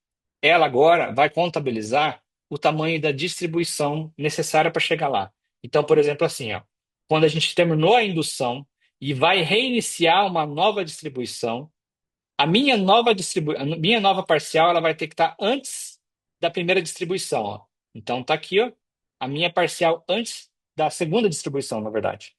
ela agora vai contabilizar o tamanho da distribuição necessária para chegar lá. Então, por exemplo, assim, ó, quando a gente terminou a indução e vai reiniciar uma nova distribuição. A minha nova parcial ela vai ter que estar antes da primeira distribuição, ó. Então tá aqui, ó, a minha parcial antes da segunda distribuição, na verdade.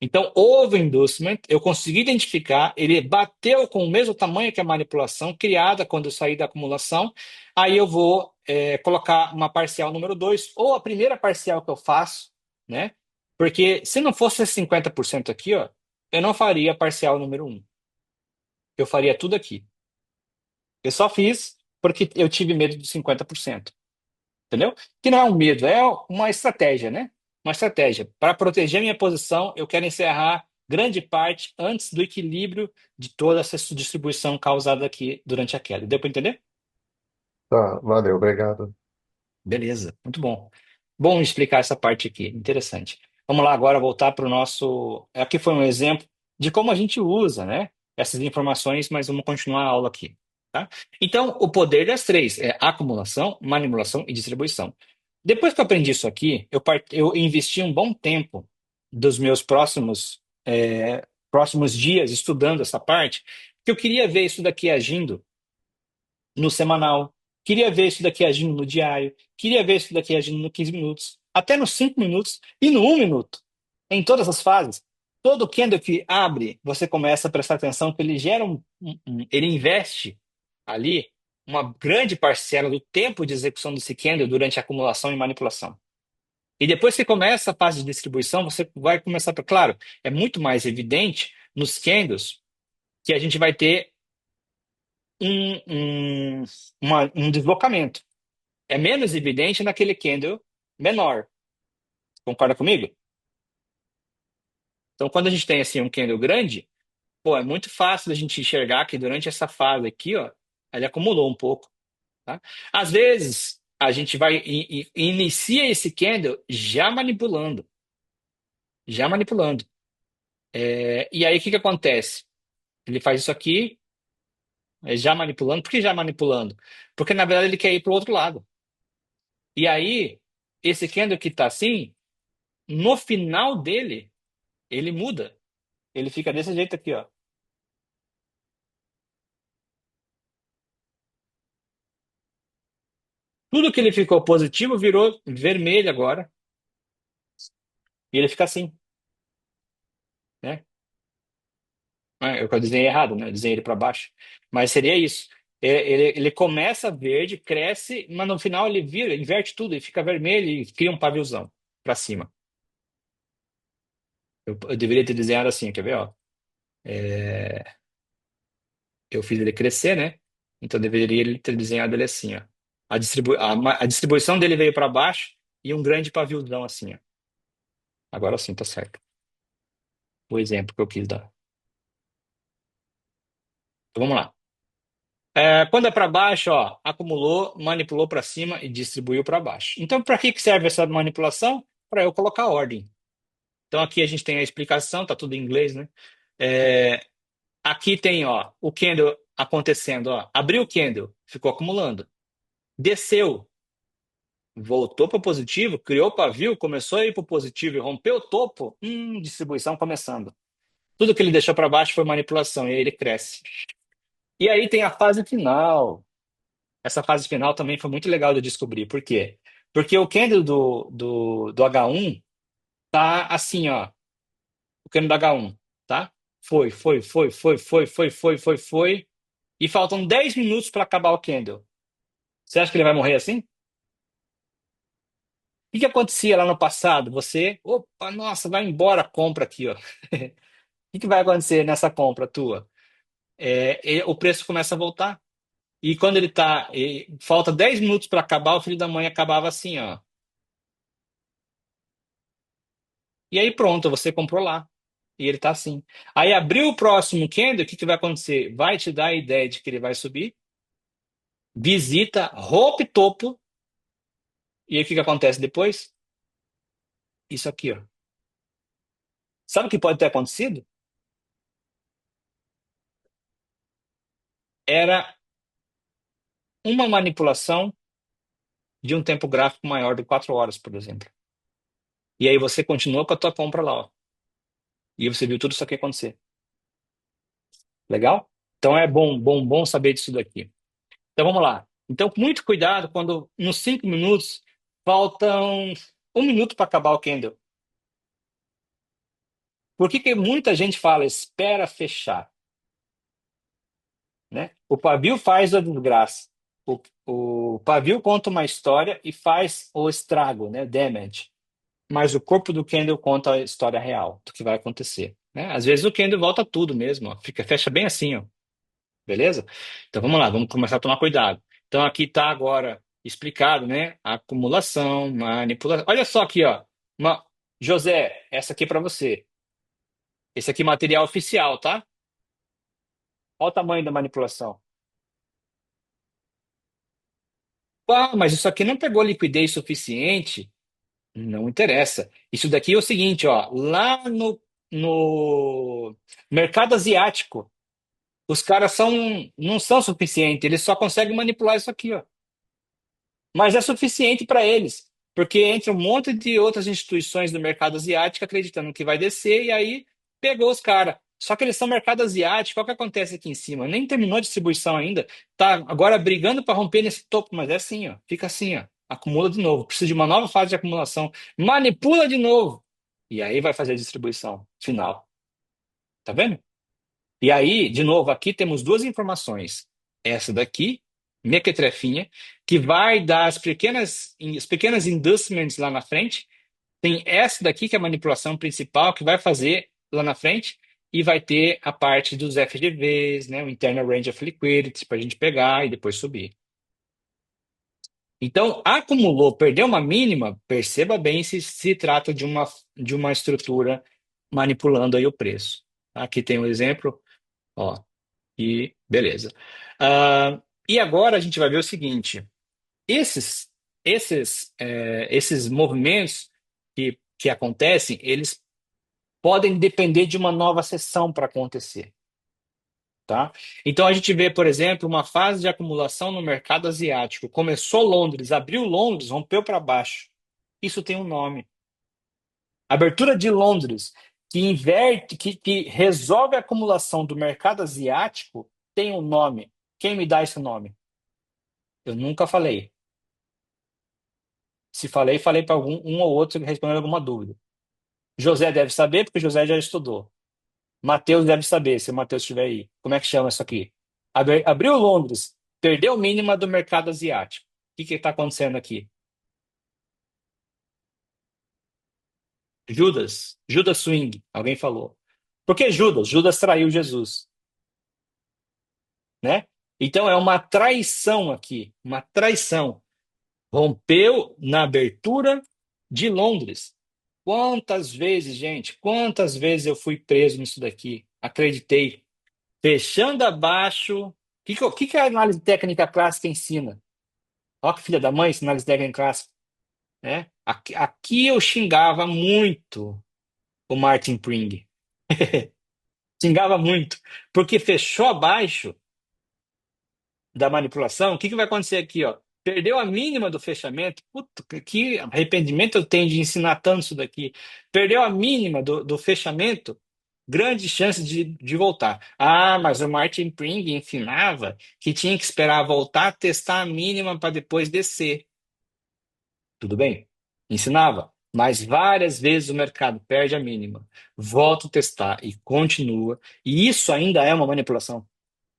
Então, houve inducement, eu consegui identificar, ele bateu com o mesmo tamanho que a manipulação criada quando eu saí da acumulação. Aí eu vou colocar uma parcial número 2 ou a primeira parcial que eu faço, né? Porque se não fosse 50% aqui, ó, eu não faria a parcial número um. Eu faria tudo aqui. Eu só fiz porque eu tive medo de 50%. Entendeu? Que não é um medo, é uma estratégia, né? Uma estratégia. Para proteger minha posição, eu quero encerrar grande parte antes do equilíbrio de toda essa distribuição causada aqui durante a queda. Deu para entender? Tá, valeu, obrigado. Beleza, muito bom. Bom explicar essa parte aqui, interessante. Vamos lá agora voltar para o nosso. Aqui foi um exemplo de como a gente usa, né, essas informações, mas vamos continuar a aula aqui, tá? Então, o poder das três é acumulação, manipulação e distribuição. Depois que eu aprendi isso aqui, eu investi um bom tempo dos meus próximos dias estudando essa parte, porque eu queria ver isso daqui agindo no semanal, queria ver isso daqui agindo no diário, queria ver isso daqui agindo no 15 minutos, até nos 5 minutos e no 1 minuto, em todas as fases. Todo candle que abre, você começa a prestar atenção que ele gera ele investe ali uma grande parcela do tempo de execução desse candle durante a acumulação e manipulação. E depois que começa a fase de distribuição, você vai começar, claro, é muito mais evidente nos candles que a gente vai ter um, um, um deslocamento. É menos evidente naquele candle menor. Concorda comigo? Então, quando a gente tem assim um candle grande, pô, é muito fácil a gente enxergar que durante essa fase aqui, ó, ele acumulou um pouco, tá? Às vezes, a gente vai e inicia esse candle já manipulando, já manipulando. E aí, o que que acontece? Ele faz isso aqui, já manipulando. Por que já manipulando? Porque, na verdade, ele quer ir para o outro lado. E aí, esse candle que está assim, no final dele, ele muda. Ele fica desse jeito aqui, ó. Tudo que ele ficou positivo virou vermelho agora. E ele fica assim, né? Eu desenhei errado, né? Eu desenhei ele para baixo. Mas seria isso. Ele começa verde, cresce, mas no final ele vira, inverte tudo e fica vermelho e cria um paviozão para cima. Eu deveria ter desenhado assim, quer ver, ó? É, eu fiz ele crescer, né? Então deveria ele ter desenhado ele assim, ó. A distribuição dele veio para baixo e um grande paviozão assim, ó. Agora sim, tá certo. O exemplo que eu quis dar. Então, vamos lá. Quando é para baixo, ó, acumulou, manipulou para cima e distribuiu para baixo. Então, para que que serve essa manipulação? Para eu colocar ordem. Então, aqui a gente tem a explicação, tá tudo em inglês, né? É, aqui tem, ó, o candle acontecendo, ó. Abriu o candle, ficou acumulando. Desceu, voltou para o positivo, criou pavio, começou a ir para o positivo e rompeu o topo. Distribuição começando. Tudo que ele deixou para baixo foi manipulação, e aí ele cresce. E aí tem a fase final. Essa fase final também foi muito legal de descobrir. Por quê? Porque o candle do H1 tá assim, ó. O candle do H1, tá? Foi. E faltam 10 minutos para acabar o candle. Você acha que ele vai morrer assim? O que que acontecia lá no passado? Você, opa, nossa, vai embora, compra aqui, ó. O que que vai acontecer nessa compra tua? O preço começa a voltar. E quando ele tá, falta 10 minutos para acabar, o filho da mãe acabava assim, ó. E aí pronto, você comprou lá. E ele tá assim. Aí abriu o próximo candle, o que que vai acontecer? Vai te dar a ideia de que ele vai subir, visita, rompe topo, e aí o que que acontece depois? Isso aqui, ó. Sabe o que pode ter acontecido? Era uma manipulação de um tempo gráfico maior de 4 horas, por exemplo. E aí você continua com a tua compra lá, ó. E você viu tudo isso aqui acontecer. Legal? Então é bom saber disso daqui. Então vamos lá. Então, com muito cuidado, quando nos 5 minutos faltam 1 minuto para acabar o candle. Por que que muita gente fala espera fechar, né? O pavio faz a desgraça. O pavio conta uma história e faz o estrago, né? Damage. Mas o corpo do candle conta a história real do que vai acontecer, né? Às vezes o candle volta tudo mesmo, ó. Fecha bem assim, ó. Beleza? Então vamos lá, vamos começar a tomar cuidado. Então aqui está agora explicado, né? Acumulação, manipulação. Olha só aqui, ó. José, essa aqui é para você. Esse aqui é material oficial, tá? Olha o tamanho da manipulação. Ah, mas isso aqui não pegou liquidez suficiente? Não interessa. Isso daqui é o seguinte, ó. Lá no mercado asiático, os caras não são suficientes. Eles só conseguem manipular isso aqui, ó. Mas é suficiente para eles, porque entra um monte de outras instituições do mercado asiático acreditando que vai descer e aí pegou os caras. Só que eles são mercado asiático, olha o que acontece aqui em cima. Nem terminou a distribuição ainda, tá agora brigando para romper nesse topo, mas é assim, ó, fica assim, ó, acumula de novo, precisa de uma nova fase de acumulação, manipula de novo e aí vai fazer a distribuição final. Tá vendo? E aí, de novo, aqui temos duas informações. Essa daqui, mequetrefinha, que vai dar as pequenas inducements lá na frente. Tem essa daqui, que é a manipulação principal, que vai fazer lá na frente. E vai ter a parte dos FGVs, né, o Internal Range of Liquidity, para a gente pegar e depois subir. Então, acumulou, perdeu uma mínima, perceba bem se trata de uma estrutura manipulando aí o preço. Aqui tem um exemplo, ó. E beleza. E agora a gente vai ver o seguinte: esses, esses movimentos que acontecem, eles podem depender de uma nova sessão para acontecer, tá? Então a gente vê, por exemplo, uma fase de acumulação no mercado asiático. Começou Londres, abriu Londres, rompeu para baixo. Isso tem um nome. Abertura de Londres, que inverte, que resolve a acumulação do mercado asiático, tem um nome. Quem me dá esse nome? Eu nunca falei. Se falei, falei para um ou outro respondendo alguma dúvida. José deve saber, porque José já estudou. Mateus deve saber, se o Mateus estiver aí. Como é que chama isso aqui? Abriu Londres, perdeu mínima do mercado asiático. O que está acontecendo aqui? Judas, Judas Swing, alguém falou. Por que Judas? Judas traiu Jesus, né? Então é uma traição aqui, uma traição. Rompeu na abertura de Londres. Quantas vezes, gente, quantas vezes eu fui preso nisso daqui? Acreditei. Fechando abaixo. O que a análise técnica clássica ensina? Ó, que filha da mãe, essa análise técnica clássica. Né? Aqui eu xingava muito o Martin Pring. Xingava muito. Porque fechou abaixo da manipulação, o que vai acontecer aqui, ó? Perdeu a mínima do fechamento. Puta, que arrependimento eu tenho de ensinar tanto isso daqui. Perdeu a mínima do fechamento, grande chance de voltar. Ah, mas o Martin Pring ensinava que tinha que esperar voltar, testar a mínima para depois descer. Tudo bem? Ensinava. Mas várias vezes o mercado perde a mínima, volta a testar e continua. E isso ainda é uma manipulação.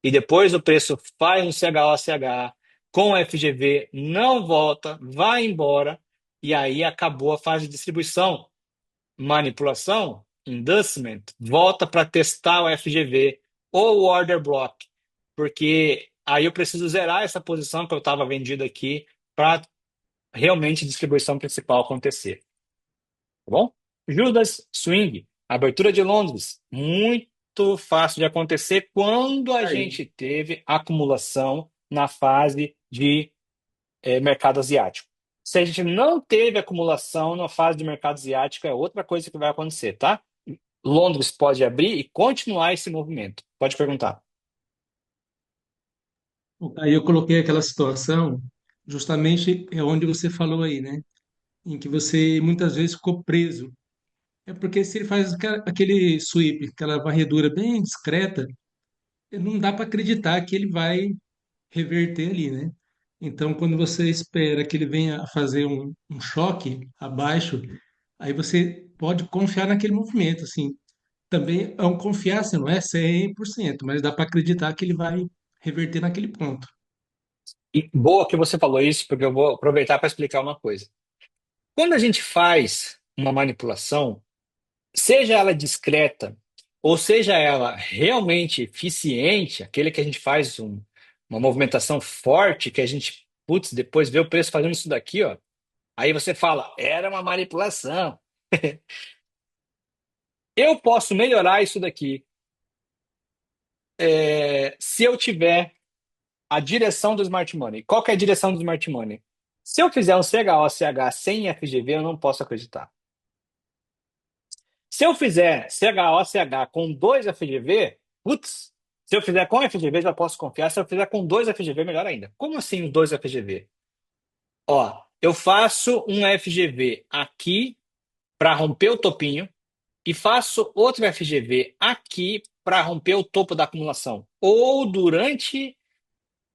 E depois o preço faz um CHOCH com FGV, não volta, vai embora, e aí acabou a fase de distribuição. Manipulação, inducement, volta para testar o FGV ou o order block, porque aí eu preciso zerar essa posição que eu estava vendido aqui para realmente a distribuição principal acontecer. Tá bom? Judas Swing, abertura de Londres, muito fácil de acontecer quando a Aí, gente teve acumulação na fase de mercado asiático. Se a gente não teve acumulação na fase de mercado asiático, é outra coisa que vai acontecer, tá? Londres pode abrir e continuar esse movimento. Pode perguntar. aí eu coloquei aquela situação justamente é onde você falou aí, né? Em que você muitas vezes ficou preso. É porque se ele faz aquele sweep, aquela varredura bem discreta, não dá para acreditar que ele vai reverter ali, né? Então, quando você espera que ele venha a fazer um choque abaixo, aí você pode confiar naquele movimento, assim. Também é um confiar, assim, não é 100%, mas dá para acreditar que ele vai reverter naquele ponto. E boa que você falou isso, porque eu vou aproveitar para explicar uma coisa. Quando a gente faz uma manipulação, seja ela discreta ou seja ela realmente eficiente, aquele que a gente faz uma movimentação forte, que a gente, putz, depois vê o preço fazendo isso daqui, ó. Aí você fala, era uma manipulação. Eu posso melhorar isso daqui, se eu tiver a direção do Smart Money. Qual que é a direção do Smart Money? Se eu fizer um CHOCH sem FGV, eu não posso acreditar. Se eu fizer CHOCH com dois FGV, putz, se eu fizer com FGV, já posso confiar. Se eu fizer com dois FGV, melhor ainda. Como assim os dois FGV? Ó, eu faço um FGV aqui para romper o topinho e faço outro FGV aqui para romper o topo da acumulação. Ou durante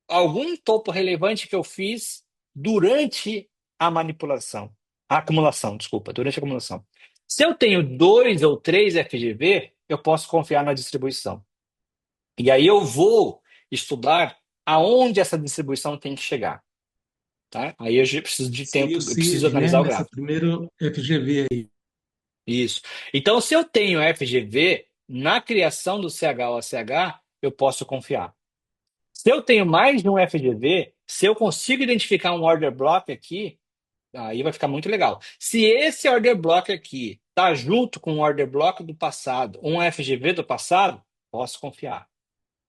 algum topo relevante que eu fiz durante a manipulação. A acumulação, desculpa, durante a acumulação. Se eu tenho dois ou três FGV, eu posso confiar na distribuição. E aí eu vou estudar aonde essa distribuição tem que chegar, tá? Aí eu já preciso de Seria o tempo, eu preciso CID, né? analisar o Nessa gráfico. primeira FGV aí. Isso. Então, se eu tenho FGV na criação do CHOCH, eu posso confiar. Se eu tenho mais de um FGV, se eu consigo identificar um order block aqui, aí vai ficar muito legal. Se esse order block aqui está junto com o order block do passado, um FGV do passado, posso confiar.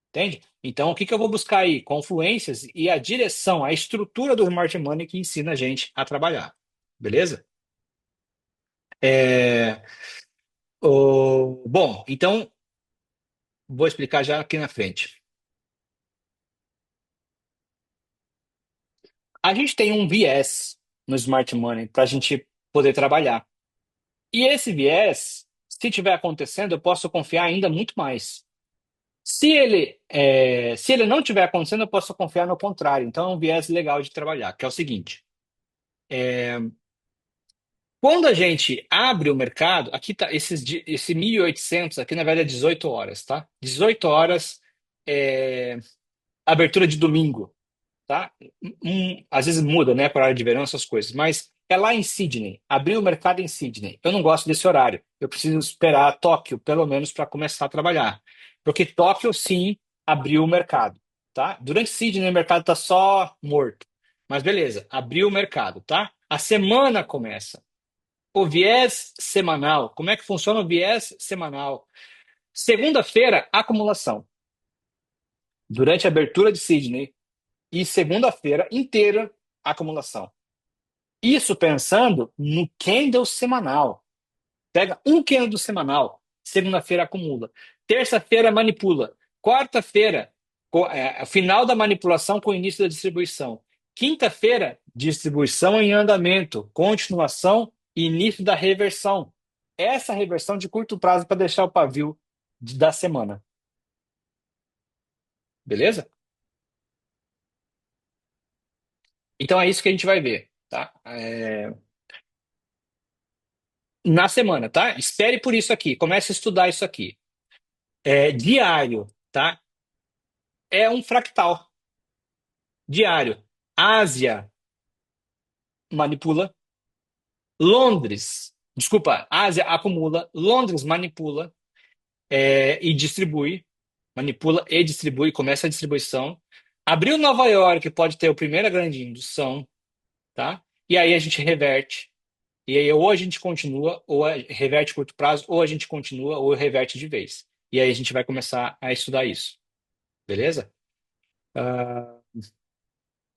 Entende? Então, o que que eu vou buscar aí? Confluências e a direção, a estrutura do Smart Money que ensina a gente a trabalhar. Beleza? É, bom, então, vou explicar já aqui na frente. A gente tem um viés no Smart Money para a gente poder trabalhar. E esse viés, se estiver acontecendo, eu posso confiar ainda muito mais. Se ele não estiver acontecendo, eu posso confiar no contrário. Então é um viés legal de trabalhar, que é o seguinte: quando a gente abre o mercado, aqui tá esse 1.800 aqui na verdade é 18 horas, tá? 18 horas, é, abertura de domingo. Tá? Às vezes muda, né, para a hora de verão, essas coisas, mas é lá em Sydney, abriu o mercado em Sydney. Eu não gosto desse horário. Eu preciso esperar Tóquio, pelo menos, para começar a trabalhar. Porque Tóquio, sim, abriu o mercado, tá? Durante Sydney, o mercado está só morto. Mas beleza, abriu o mercado, tá? A semana começa. O viés semanal. Como é que funciona o viés semanal? Segunda-feira, acumulação. Durante a abertura de Sydney, e segunda-feira inteira acumulação. Isso pensando no candle semanal. Pega um candle semanal, segunda-feira acumula. Terça-feira manipula. Quarta-feira, final da manipulação com o início da distribuição. Quinta-feira, distribuição em andamento, continuação e início da reversão. Essa reversão de curto prazo para deixar o pavio da semana. Beleza? Então é isso que a gente vai ver, tá? Na semana, tá? Espere por isso aqui, comece a estudar isso aqui. Diário, tá? É um fractal. Diário. Ásia manipula. Londres, desculpa, Ásia acumula. Londres manipula, e distribui. Manipula e distribui, começa a distribuição. Abriu Nova York, pode ter a primeira grande indução, tá? E aí a gente reverte. E aí ou a gente continua, ou reverte curto prazo, ou a gente continua, ou reverte de vez. E aí a gente vai começar a estudar isso. Beleza? Ah,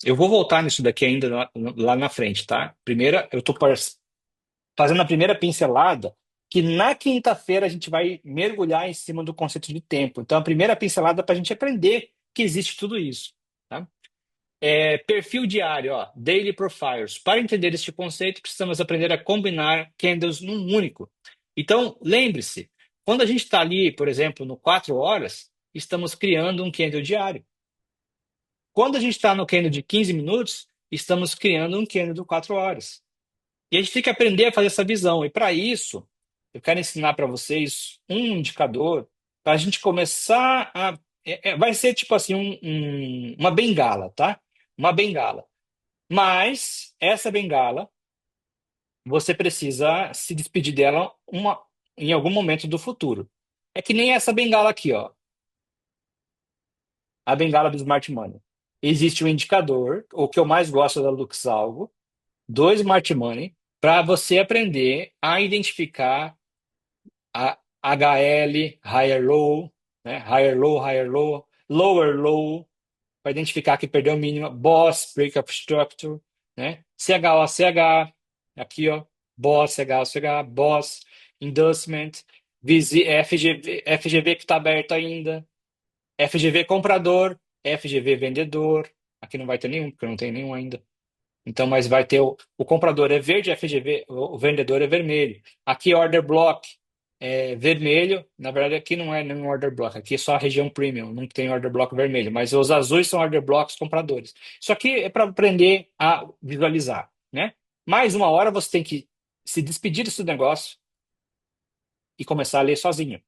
eu vou voltar nisso daqui ainda lá na frente, tá? Primeira, eu estou fazendo a primeira pincelada, que na quinta-feira a gente vai mergulhar em cima do conceito de tempo. Então, a primeira pincelada para a gente aprender que existe tudo isso, tá? Perfil diário, ó, Daily Profiles. Para entender este conceito, precisamos aprender a combinar candles num único. Então, lembre-se, quando a gente está ali, por exemplo, no 4 horas, estamos criando um candle diário. Quando a gente está no candle de 15 minutos, estamos criando um candle de 4 horas. E a gente tem que aprender a fazer essa visão. E para isso, eu quero ensinar para vocês um indicador para a gente começar a. Vai ser tipo assim, uma bengala, tá? Uma bengala. Mas essa bengala, você precisa se despedir dela em algum momento do futuro. É que nem essa bengala aqui, ó. A bengala do Smart Money. Existe um indicador, o que eu mais gosto da Luxalgo, do Smart Money, para você aprender a identificar a HL, Higher Low, né? Higher Low, Lower Low, para identificar que perdeu o mínimo, Boss, Breakup Structure, né? CHOCH, aqui, ó, Boss, CHOCH, Boss, Inducement, FGV que está aberto ainda, FGV comprador, FGV vendedor, aqui não vai ter nenhum, porque não tem nenhum ainda. Então, mas vai ter o comprador é verde, FGV, o vendedor é vermelho. Aqui order block é vermelho. Na verdade, aqui não é nenhum order block, aqui é só a região premium, não tem order block vermelho, mas os azuis são order blocks compradores. Isso aqui é para aprender a visualizar, né? Mais uma hora você tem que se despedir desse negócio e começar a ler sozinho,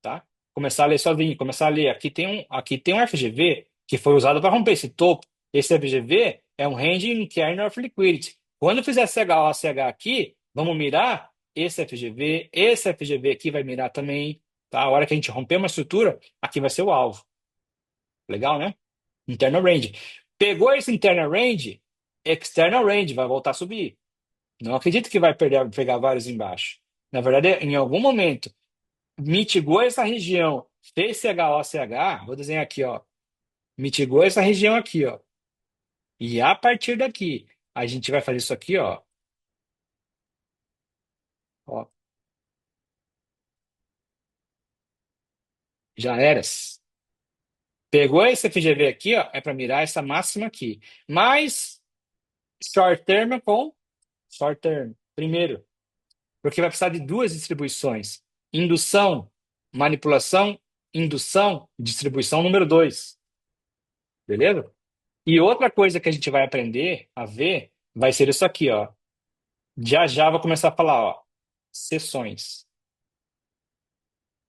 tá? Começar a ler sozinho, começar a ler. Aqui tem um FGV que foi usado para romper esse topo. Esse FGV é um Range in Kernel of Liquidity. Quando eu fizer CHOCH aqui, vamos mirar esse FGV aqui vai mirar também, tá? A hora que a gente romper uma estrutura, aqui vai ser o alvo. Legal, né? Internal Range. Pegou esse Internal Range, External Range vai voltar a subir. Não acredito que vai pegar vários embaixo. Na verdade, em algum momento mitigou essa região, fez CHOCH, vou desenhar aqui, ó. Mitigou essa região aqui, ó. E a partir daqui, a gente vai fazer isso aqui, ó. Ó, já eras. Pegou esse FGV aqui, ó, é para mirar essa máxima aqui. Mais short term com short term. Primeiro, porque vai precisar de duas distribuições. Indução, manipulação, indução, distribuição número dois. Beleza? E outra coisa que a gente vai aprender a ver vai ser isso aqui, ó. Já já vou começar a falar, ó. Sessões.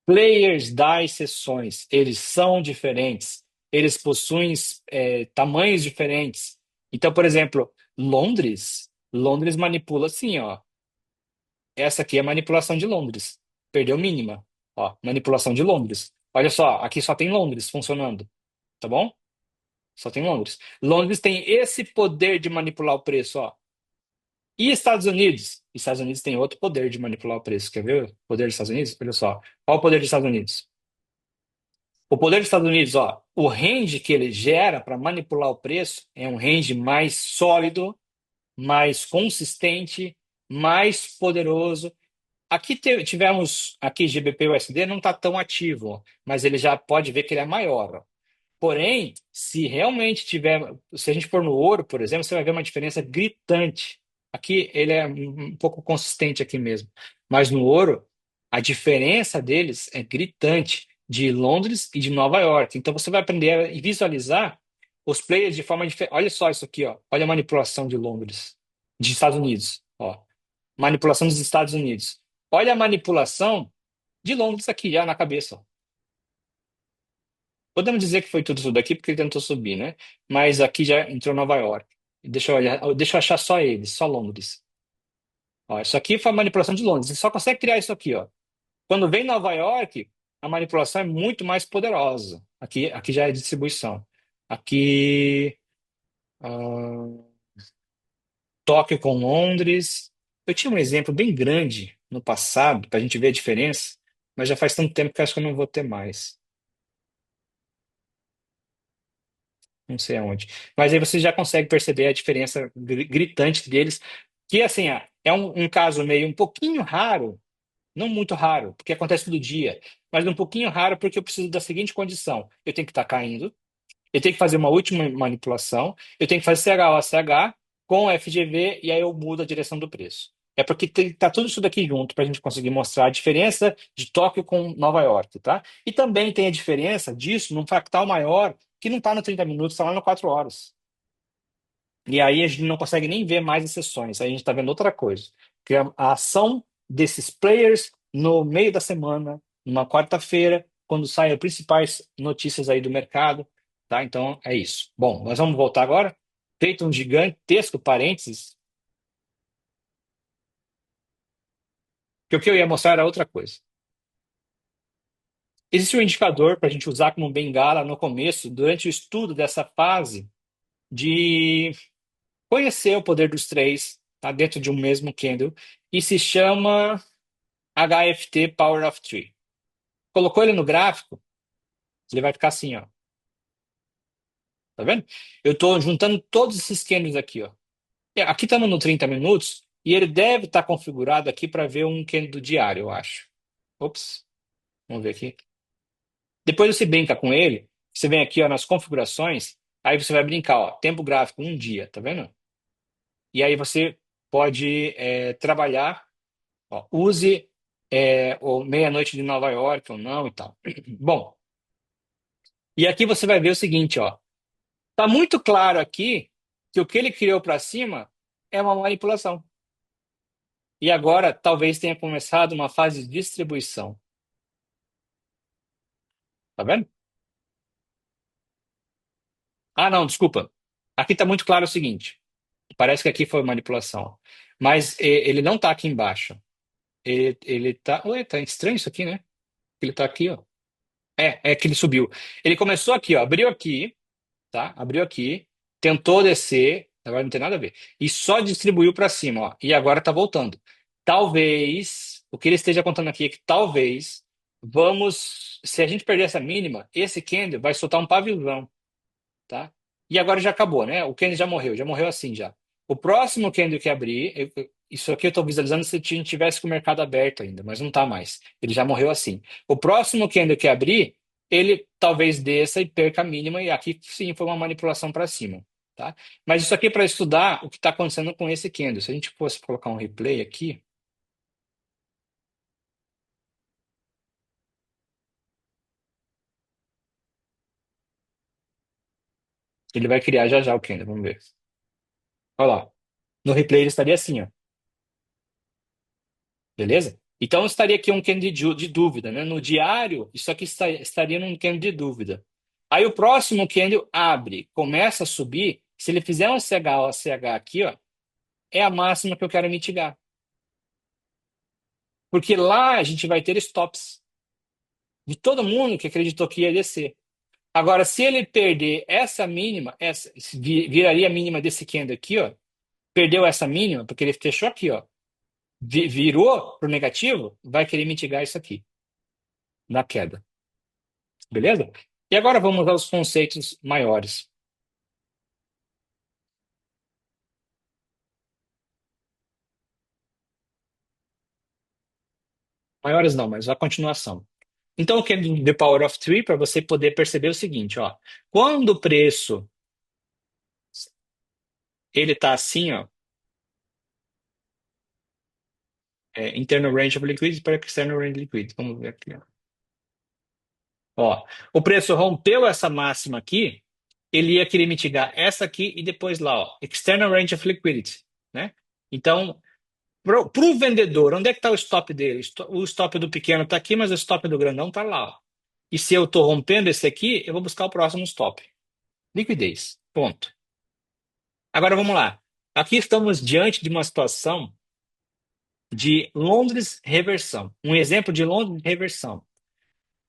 Players das sessões, eles são diferentes. Eles possuem tamanhos diferentes. Então, por exemplo, Londres manipula assim, ó. Essa aqui é a manipulação de Londres. Perdeu mínima. Ó, manipulação de Londres. Olha só, aqui só tem Londres funcionando. Tá bom? Só tem Londres. Londres tem esse poder de manipular o preço, ó. E Estados Unidos? Estados Unidos tem outro poder de manipular o preço. Quer ver o poder dos Estados Unidos? Olha só. Qual o poder dos Estados Unidos? O poder dos Estados Unidos, ó, o range que ele gera para manipular o preço é um range mais sólido, mais consistente, mais poderoso. Aqui tivemos, aqui GBP/USD não está tão ativo, ó, mas ele já pode ver que ele é maior, ó. Porém, se realmente tiver, se a gente for no ouro, por exemplo, você vai ver uma diferença gritante. Aqui ele é um pouco consistente aqui mesmo, mas no ouro a diferença deles é gritante de Londres e de Nova York. Então você vai aprender a visualizar os players de forma diferente. Olha só isso aqui, ó. Olha a manipulação de Londres, de Estados Unidos, ó. Manipulação dos Estados Unidos. Olha a manipulação de Londres aqui já na cabeça, ó. Podemos dizer que foi tudo isso daqui porque ele tentou subir, né? Mas aqui já entrou Nova York. Deixa eu olhar, deixa eu achar só eles, só Londres. Ó, isso aqui foi a manipulação de Londres. Você só consegue criar isso aqui, ó. Quando vem Nova York, a manipulação é muito mais poderosa. Aqui já é distribuição. Aqui, ah, Tóquio com Londres. Eu tinha um exemplo bem grande no passado para a gente ver a diferença, mas já faz tanto tempo que eu acho que eu não vou ter mais. Não sei aonde. Mas aí você já consegue perceber a diferença gritante deles, que assim, é um caso meio um pouquinho raro, não muito raro, porque acontece todo dia, mas um pouquinho raro porque eu preciso da seguinte condição: eu tenho que estar caindo, eu tenho que fazer uma última manipulação, eu tenho que fazer CHOCH com FGV e aí eu mudo a direção do preço. É porque tá tudo isso daqui junto para a gente conseguir mostrar a diferença de Tóquio com Nova York, tá? E também tem a diferença disso num fractal maior que não está no 30 minutos, está lá no 4 horas. E aí a gente não consegue nem ver mais as sessões, aí a gente está vendo outra coisa. Que é a ação desses players no meio da semana, numa quarta-feira, quando saem as principais notícias aí do mercado, tá? Então é isso. Bom, nós vamos voltar agora. Feito um gigantesco parênteses, que o que eu ia mostrar era outra coisa. Existe um indicador para a gente usar como bengala no começo, durante o estudo dessa fase, de conhecer o poder dos três, tá, dentro de um mesmo candle, e se chama HFT Power of Three. Colocou ele no gráfico, ele vai ficar assim, ó. Tá vendo? Eu estou juntando todos esses candles aqui, ó. E aqui estamos no 30 minutos, e ele deve estar configurado aqui para ver um candle diário, eu acho. Ops, vamos ver aqui. Depois você brinca com ele, você vem aqui ó, nas configurações, aí você vai brincar, ó, tempo gráfico, um dia, tá vendo? E aí você pode trabalhar, ó, use o meia-noite de Nova York ou não e tal. Bom, e aqui você vai ver o seguinte, ó, tá muito claro aqui que o que ele criou para cima é uma manipulação. E agora talvez tenha começado uma fase de distribuição, tá vendo? Ah, não, desculpa. Aqui tá muito claro o seguinte. Parece que aqui foi manipulação. Mas ele não está aqui embaixo. Ele tá. Ué, tá estranho isso aqui, né? Ele tá aqui, ó. É que ele subiu. Ele começou aqui, ó. Abriu aqui, tá? Abriu aqui. Tentou descer. Agora não tem nada a ver. E só distribuiu para cima, ó. E agora tá voltando. Talvez. O que ele esteja contando aqui é que talvez vamos. Se a gente perder essa mínima, esse candle vai soltar um pavilhão, tá? E agora já acabou, né? O candle já morreu assim já. O próximo candle que abrir, isso aqui eu estou visualizando se a gente tivesse com o mercado aberto ainda, mas não está mais. Ele já morreu assim. O próximo candle que abrir, ele talvez desça e perca a mínima, e aqui sim foi uma manipulação para cima, tá? Mas isso aqui é para estudar o que está acontecendo com esse candle. Se a gente fosse colocar um replay aqui, ele vai criar já já o candle, vamos ver. Olha lá. No replay ele estaria assim, ó. Beleza? Então estaria aqui um candle de dúvida, né? No diário, isso aqui estaria num candle de dúvida. Aí o próximo candle abre, começa a subir. Se ele fizer um CH ou CH aqui, ó, é a máxima que eu quero mitigar. Porque lá a gente vai ter stops de todo mundo que acreditou que ia descer. Agora, se ele perder essa mínima, viraria a mínima desse candle aqui, ó. Perdeu essa mínima, porque ele fechou aqui, ó. Virou para o negativo, vai querer mitigar isso aqui, na queda. Beleza? E agora vamos aos conceitos maiores. Maiores não, mas a continuação. Então, eu quero The Power of Three para você poder perceber o seguinte, ó. Quando o preço ele está assim, ó, internal range of liquidity para external range of liquidity. Vamos ver aqui, ó. Ó, o preço rompeu essa máxima aqui, ele ia querer mitigar essa aqui e depois lá, ó, external range of liquidity, né? Então, para o vendedor, onde é que está o stop dele? O stop do pequeno está aqui, mas o stop do grandão está lá, ó. E se eu estou rompendo esse aqui, eu vou buscar o próximo stop. Liquidez. Ponto. Agora vamos lá. Aqui estamos diante de uma situação de Londres reversão. Um exemplo de Londres reversão.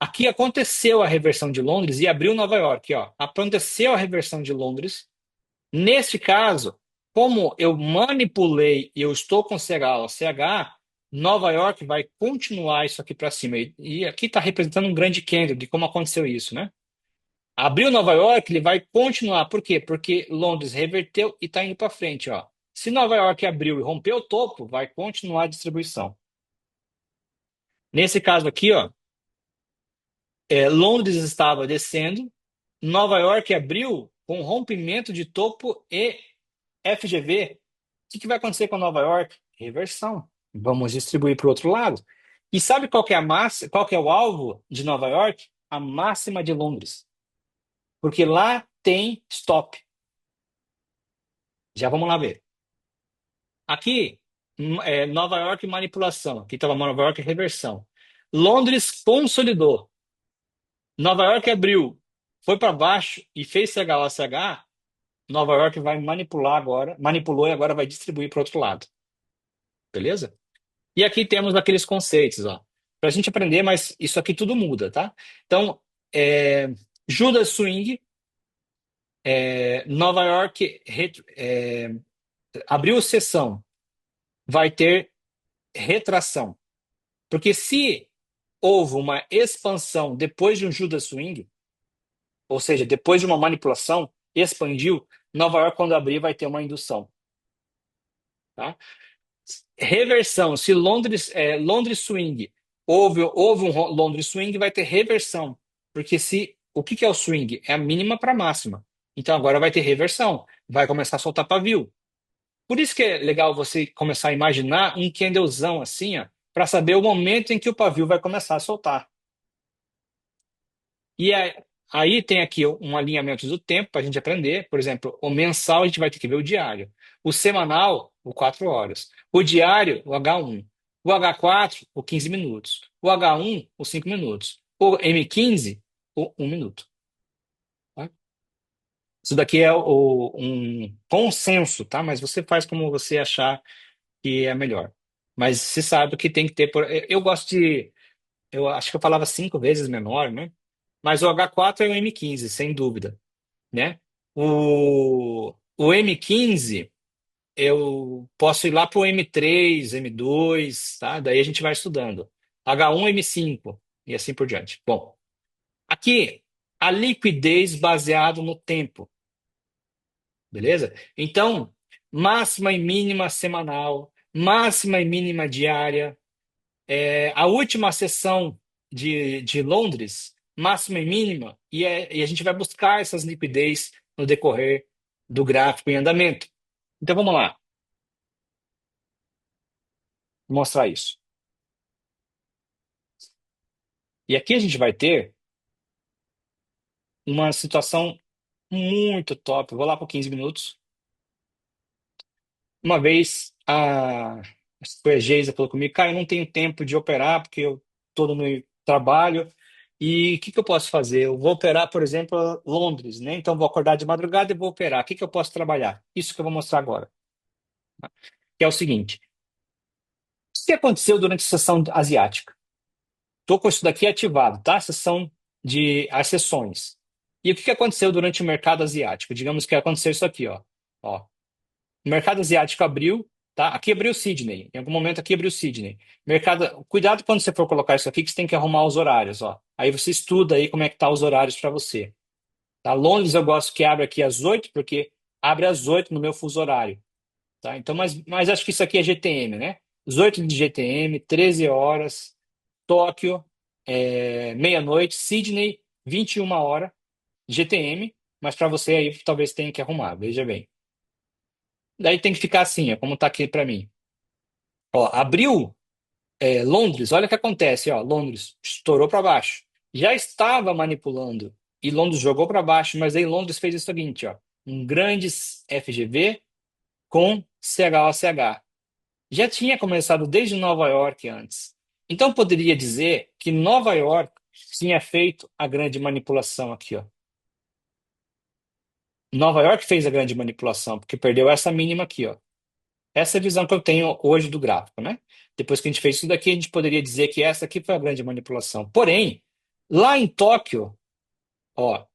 Aqui aconteceu a reversão de Londres e abriu Nova York. Ó. Aconteceu a reversão de Londres. Neste caso, como eu manipulei e eu estou com CH ou CH, Nova York vai continuar isso aqui para cima. E aqui está representando um grande candle de como aconteceu isso, né? Abriu Nova York, ele vai continuar. Por quê? Porque Londres reverteu e está indo para frente, ó. Se Nova York abriu e rompeu o topo, vai continuar a distribuição. Nesse caso aqui, ó, Londres estava descendo, Nova York abriu com rompimento de topo e FGV. O que vai acontecer com Nova York? Reversão. Vamos distribuir para o outro lado. E sabe qual que é a massa, qual que é o alvo de Nova York? A máxima de Londres. Porque lá tem stop. Já vamos lá ver. Aqui, Nova York manipulação. Aqui estava Nova York reversão. Londres consolidou. Nova York abriu, foi para baixo e fez CHOCH. Nova York vai manipular agora, manipulou e agora vai distribuir para o outro lado. Beleza? E aqui temos aqueles conceitos, ó, para a gente aprender, mas isso aqui tudo muda, tá? Então, é, Judas Swing, Nova York abriu sessão, vai ter retração. Porque se houve uma expansão depois de um Judas Swing, ou seja, depois de uma manipulação, expandiu, Nova York, quando abrir, vai ter uma indução. Tá? Reversão, se Londres Swing, houve um Londres Swing, vai ter reversão. Porque o que é o swing? É a mínima para a máxima. Então agora vai ter reversão, vai começar a soltar pavio. Por isso que é legal você começar a imaginar um candlezão assim, ó, para saber o momento em que o pavio vai começar a soltar. E aí tem aqui um alinhamento do tempo para a gente aprender. Por exemplo, o mensal a gente vai ter que ver o diário. O semanal, o 4 horas. O diário, o H1. O H4, o 15 minutos. O H1, o 5 minutos. O M15, o 1 minuto. Tá? Isso daqui é um consenso, tá? Mas você faz como você achar que é melhor. Mas você sabe que tem que ter. Eu gosto de. Eu acho que eu falava 5 vezes menor, né? Mas o H4 é o M15, sem dúvida, né? O M15, eu posso ir lá para o M3, M2, tá? Daí a gente vai estudando. H1, M5 e assim por diante. Bom, aqui, a liquidez baseado no tempo, beleza? Então, máxima e mínima semanal, máxima e mínima diária. A última sessão de Londres, máxima e mínima, e a gente vai buscar essas liquidez no decorrer do gráfico em andamento. Então vamos lá, vou mostrar isso. E aqui a gente vai ter uma situação muito top. Vou lá por 15 minutos. Uma vez acho que foi a Geisa falou comigo, cara, eu não tenho tempo de operar porque eu estou no meu trabalho. E o que que eu posso fazer? Eu vou operar, por exemplo, Londres, né? Então vou acordar de madrugada e vou operar. O que que eu posso trabalhar? Isso que eu vou mostrar agora. Que é o seguinte: o que aconteceu durante a sessão asiática? Estou com isso daqui ativado, tá? As sessões. E o que que aconteceu durante o mercado asiático? Digamos que aconteceu isso aqui, ó. Ó, o mercado asiático abriu, tá? Aqui abriu Sydney. Em algum momento aqui abriu Sydney. Cuidado quando você for colocar isso aqui, que você tem que arrumar os horários, ó. Aí você estuda aí como é que tá os horários para você. Tá? Londres eu gosto que abra aqui às 8, porque abre às 8 no meu fuso horário. Tá? Então, mas acho que isso aqui é GTM, né? 18 de GTM, 13 horas, Tóquio, meia-noite, Sydney, 21 horas, GTM, mas para você aí talvez tenha que arrumar, veja bem. Daí tem que ficar assim, ó, como tá aqui para mim. Ó, abriu Londres, olha o que acontece, ó, Londres estourou para baixo. Já estava manipulando e Londres jogou para baixo, mas aí Londres fez o seguinte, ó, um grande FGV com CHOCH. Já tinha começado desde Nova York antes. Então poderia dizer que Nova York tinha feito a grande manipulação aqui, ó. Nova York fez a grande manipulação, porque perdeu essa mínima aqui, ó. Essa é a visão que eu tenho hoje do gráfico, né? Depois que a gente fez isso daqui, a gente poderia dizer que essa aqui foi a grande manipulação. Porém, lá em Tóquio, ó,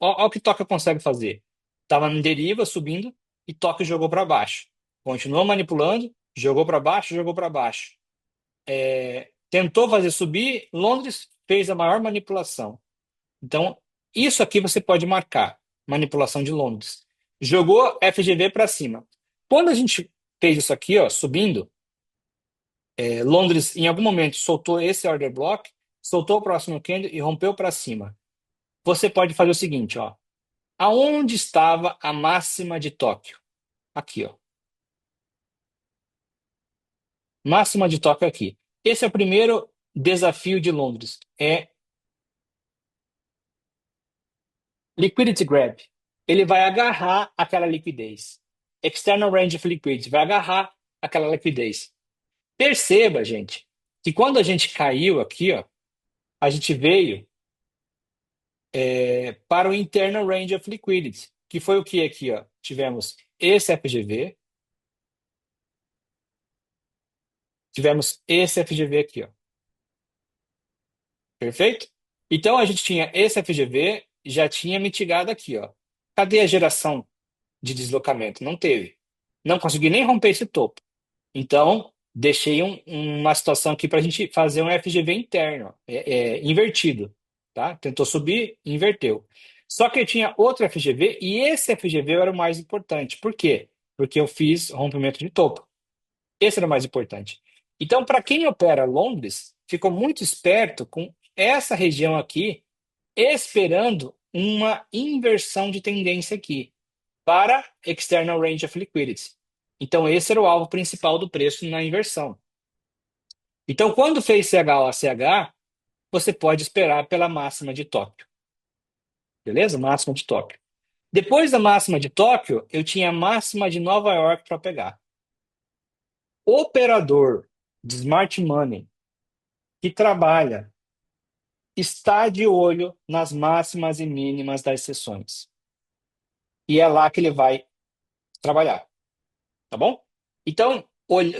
ó o que Tóquio consegue fazer. Estava em deriva, subindo, e Tóquio jogou para baixo. Continuou manipulando, jogou para baixo, jogou para baixo. Tentou fazer subir, Londres fez a maior manipulação. Então, isso aqui você pode marcar, manipulação de Londres. Jogou FGV para cima. Quando a gente fez isso aqui, ó, subindo, Londres em algum momento soltou esse order block, soltou o próximo candle e rompeu para cima. Você pode fazer o seguinte, ó. Aonde estava a máxima de Tóquio? Aqui, ó. máxima de Tóquio aqui. Esse é o primeiro desafio de Londres, é liquidity grab. Ele vai agarrar aquela liquidez. External range of liquidity, vai agarrar aquela liquidez. Perceba, gente, que quando a gente caiu aqui, ó, a gente veio para o internal range of liquidity, que foi o que aqui, ó? Tivemos esse FGV, tivemos esse FGV aqui, ó. Perfeito? Então a gente tinha esse FGV, já tinha mitigado aqui, ó. Cadê a geração de deslocamento? Não teve. Não consegui nem romper esse topo. Então, deixei uma situação aqui para a gente fazer um FGV interno, invertido. Tá? Tentou subir, inverteu. Só que eu tinha outro FGV e esse FGV era o mais importante. Por quê? Porque eu fiz rompimento de topo. Esse era o mais importante. Então, para quem opera Londres, ficou muito esperto com essa região aqui, esperando uma inversão de tendência aqui para External Range of Liquidity. Então, esse era o alvo principal do preço na inversão. Então, quando fez CH, você pode esperar pela máxima de Tóquio. Beleza? Máxima de Tóquio. Depois da máxima de Tóquio, eu tinha a máxima de Nova York para pegar. Operador de smart money que trabalha está de olho nas máximas e mínimas das sessões. E é lá que ele vai trabalhar. Tá bom? Então,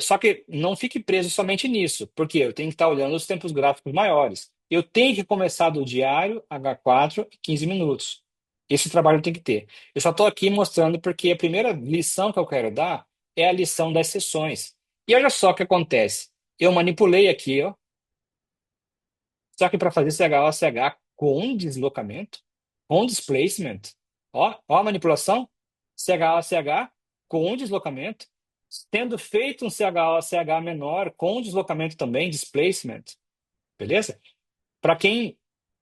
só que não fique preso somente nisso, porque eu tenho que estar olhando os tempos gráficos maiores. Eu tenho que começar do diário H4 e 15 minutos. Esse trabalho tem que ter. Eu só estou aqui mostrando porque a primeira lição que eu quero dar é a lição das sessões. E olha só o que acontece. Eu manipulei aqui, ó, só que para fazer CH com deslocamento, com displacement, ó a manipulação, CH com deslocamento, tendo feito um CH menor com deslocamento também, displacement, beleza? Para quem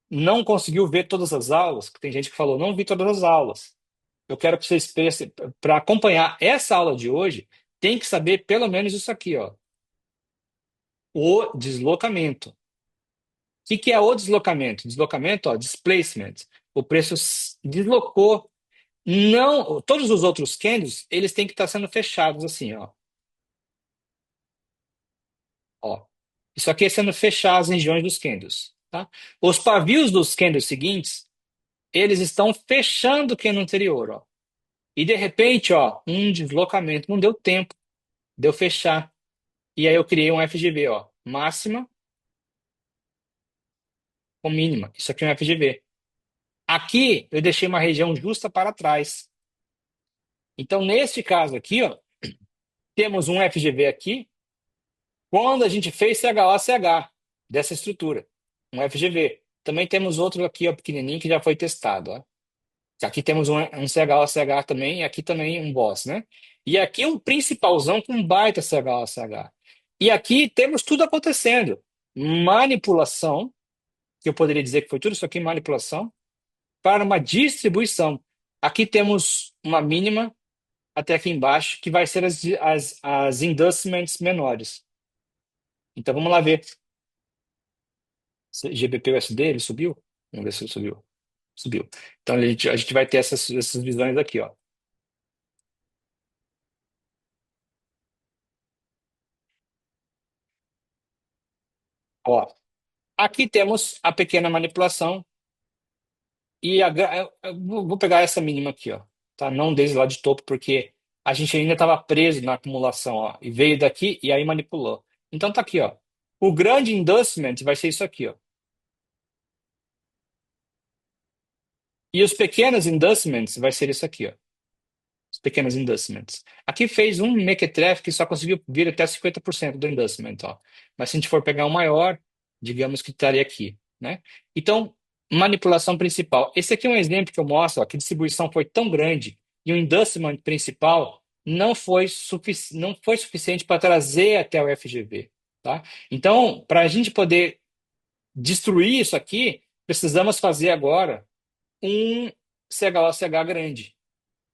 não conseguiu ver todas as aulas, que tem gente que falou, não vi todas as aulas. Eu quero que vocês pensem, para acompanhar essa aula de hoje, tem que saber pelo menos isso aqui, ó. O deslocamento. O que é o deslocamento? Deslocamento, ó, displacement. O preço deslocou. Não, todos os outros candles, eles têm que estar sendo fechados assim, ó. Ó. Isso aqui é sendo fechar as regiões dos candles, tá? Os pavios dos candles seguintes, eles estão fechando o candle anterior, ó. E de repente, ó, um deslocamento, não deu tempo de eu fechar. E aí eu criei um FGV, ó, máxima com mínima. Isso aqui é um FGV. Aqui eu deixei uma região justa para trás. Então, neste caso aqui, ó, temos um FGV aqui, quando a gente fez CH dessa estrutura, um FGV. Também temos outro aqui, ó, pequenininho, que já foi testado, ó. Aqui temos um CH também, e aqui também um boss, né? E aqui um principalzão com um baita CH. E aqui temos tudo acontecendo. Manipulação, que eu poderia dizer que foi tudo isso aqui, manipulação, para uma distribuição. Aqui temos uma mínima até aqui embaixo, que vai ser as inducements menores. Então vamos lá ver. GBP-USD, ele subiu? Vamos ver se ele subiu. Subiu. Então a gente vai ter essas visões aqui, ó. Ó, aqui temos a pequena manipulação e eu vou pegar essa mínima aqui, ó, tá? Não desde lá de topo, porque a gente ainda estava preso na acumulação, ó, e veio daqui e aí manipulou. Então tá aqui, ó. O grande inducement vai ser isso aqui, ó. E os pequenos inducements vai ser isso aqui, ó. Os pequenos inducements. Aqui fez um mequetrefe que só conseguiu vir até 50% do inducement, ó. Mas se a gente for pegar um maior, digamos que estaria aqui, né? Então, manipulação principal. Esse aqui é um exemplo que eu mostro, ó, que a distribuição foi tão grande e o inducement principal não foi suficiente para trazer até o FGV, tá? Então, para a gente poder destruir isso aqui, precisamos fazer agora um CH grande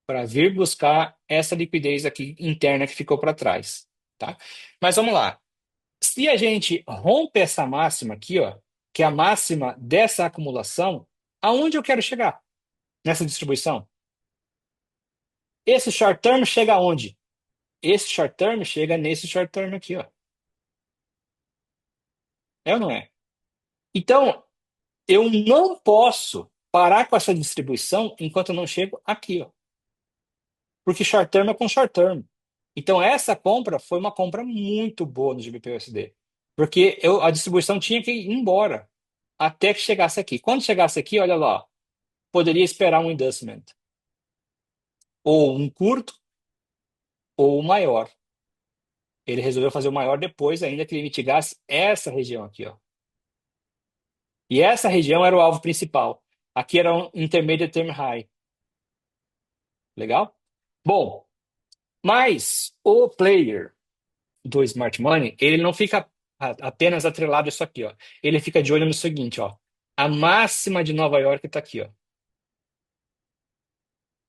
para vir buscar essa liquidez aqui interna que ficou para trás, tá? Mas vamos lá. Se a gente rompe essa máxima aqui, ó, que é a máxima dessa acumulação, aonde eu quero chegar nessa distribuição? Esse short term chega aonde? Esse short term chega nesse short term aqui, ó. É ou não é? Então, eu não posso parar com essa distribuição enquanto eu não chego aqui, ó. Porque short term é com short term. Então, essa compra foi uma compra muito boa no GBP/USD. Porque a distribuição tinha que ir embora até que chegasse aqui. Quando chegasse aqui, olha lá, poderia esperar um inducement. Ou um curto, ou um maior. Ele resolveu fazer o maior depois, ainda que ele mitigasse essa região aqui, ó. E essa região era o alvo principal. Aqui era um intermediate term high. Legal? Bom, mas o player do Smart Money, ele não fica apenas atrelado a isso aqui, ó. Ele fica de olho no seguinte, ó. A máxima de Nova York está aqui, ó.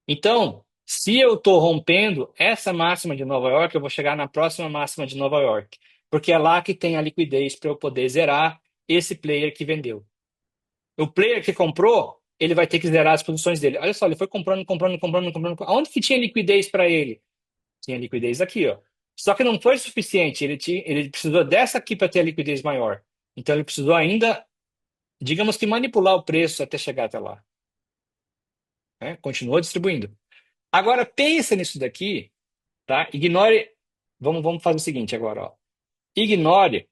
Então, se eu estou rompendo essa máxima de Nova York, eu vou chegar na próxima máxima de Nova York, porque é lá que tem a liquidez para eu poder zerar esse player que vendeu. O player que comprou, ele vai ter que zerar as posições dele. Olha só, ele foi comprando, comprando, comprando, comprando. Aonde que tinha liquidez para ele? Tinha liquidez aqui, ó. Só que não foi suficiente. Ele precisou dessa aqui para ter a liquidez maior. Então ele precisou ainda, digamos que manipular o preço até chegar até lá. Né? Continuou distribuindo. Agora pensa nisso daqui, tá? Ignore. Vamos fazer o seguinte agora, ó. Ignore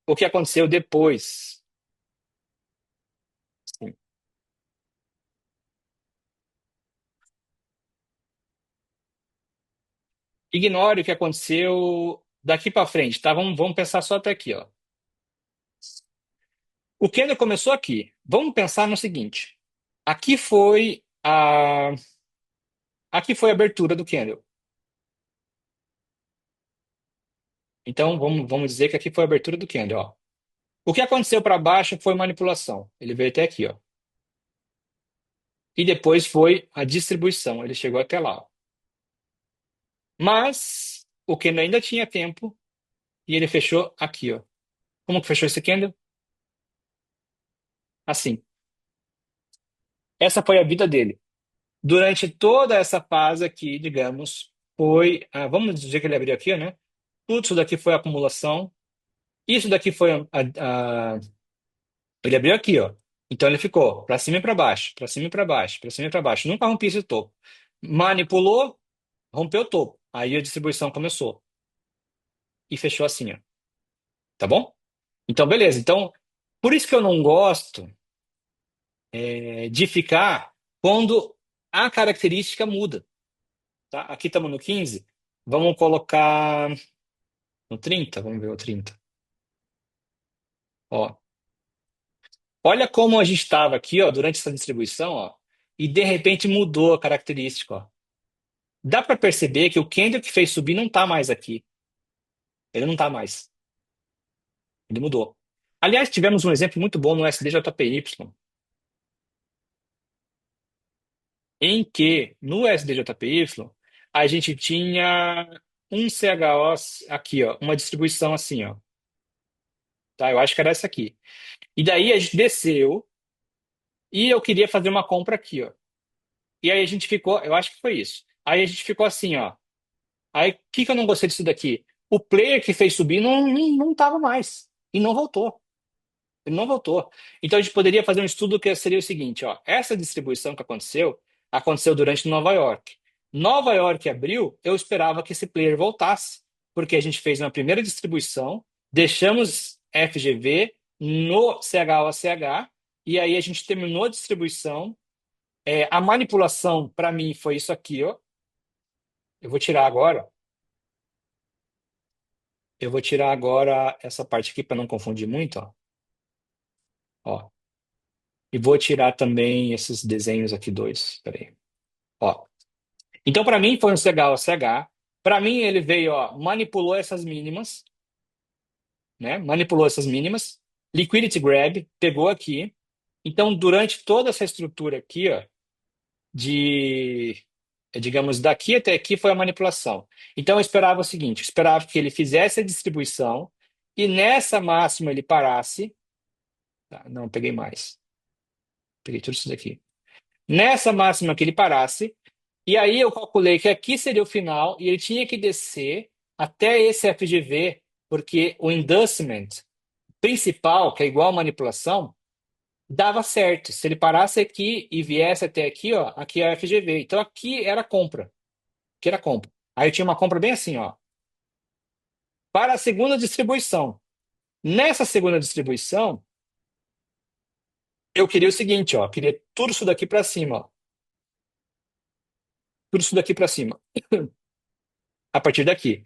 o que aconteceu depois. Ignore o que aconteceu daqui para frente, tá? Vamos pensar só até aqui, ó. O candle começou aqui. Vamos pensar no seguinte. Aqui foi a abertura do candle. Então vamos dizer que aqui foi a abertura do candle, ó. O que aconteceu para baixo foi manipulação. Ele veio até aqui, ó. E depois foi a distribuição. Ele chegou até lá, ó. Mas o candle ainda tinha tempo e ele fechou aqui, ó. Como que fechou esse candle? Assim. Essa foi a vida dele. Durante toda essa fase aqui, digamos, foi. Vamos dizer que ele abriu aqui, né? Tudo isso daqui foi acumulação. Isso daqui foi ele abriu aqui, ó. Então ele ficou para cima e para baixo, para cima e para baixo, para cima e para baixo. Nunca rompia esse topo. Manipulou, rompeu o topo. Aí a distribuição começou e fechou assim, ó. Tá bom? Então, beleza. Então, por isso que eu não gosto de ficar quando a característica muda. Tá? Aqui estamos no 15. Vamos colocar no 30. Vamos ver o 30. Ó. Olha como a gente estava aqui, ó, durante essa distribuição, ó, e de repente mudou a característica, ó. Dá para perceber que o candle que fez subir não está mais aqui. Ele não está mais. Ele mudou. Aliás, tivemos um exemplo muito bom no SDJPY, em que no SDJPY a gente tinha um CHO aqui, ó, uma distribuição assim, ó. Tá? Eu acho que era essa aqui. E daí a gente desceu e eu queria fazer uma compra aqui, ó. E aí a gente ficou, eu acho que foi isso. Aí a gente ficou assim, ó. Aí o que eu não gostei disso daqui? O player que fez subir não tava mais. E não voltou. Ele não voltou. Então a gente poderia fazer um estudo que seria o seguinte, ó. Essa distribuição que aconteceu durante Nova York. Nova York abriu, eu esperava que esse player voltasse, porque a gente fez uma primeira distribuição, deixamos FGV no CHOCH, e aí a gente terminou a distribuição. A manipulação, para mim, foi isso aqui, ó. Eu vou tirar agora. Eu vou tirar agora essa parte aqui para não confundir muito, ó. Ó. E vou tirar também esses desenhos aqui dois. Peraí. Ó. Então, para mim, foi um CHOCH. Para mim, ele veio, ó, manipulou essas mínimas, né? Manipulou essas mínimas. Liquidity grab, pegou aqui. Então, durante toda essa estrutura aqui, ó, de digamos, daqui até aqui foi a manipulação. Então eu esperava o seguinte, eu esperava que ele fizesse a distribuição e nessa máxima ele parasse. Tá, não, peguei mais. Peguei tudo isso daqui. Nessa máxima que ele parasse, e aí eu calculei que aqui seria o final e ele tinha que descer até esse FGV, porque o inducement principal, que é igual à manipulação, dava certo. Se ele parasse aqui e viesse até aqui, ó, aqui é a FGV. Então aqui era compra. Aqui era compra. Aí eu tinha uma compra bem assim, ó. Para a segunda distribuição. Nessa segunda distribuição, eu queria o seguinte, ó. Eu queria tudo isso daqui para cima, ó. Tudo isso daqui para cima. A partir daqui.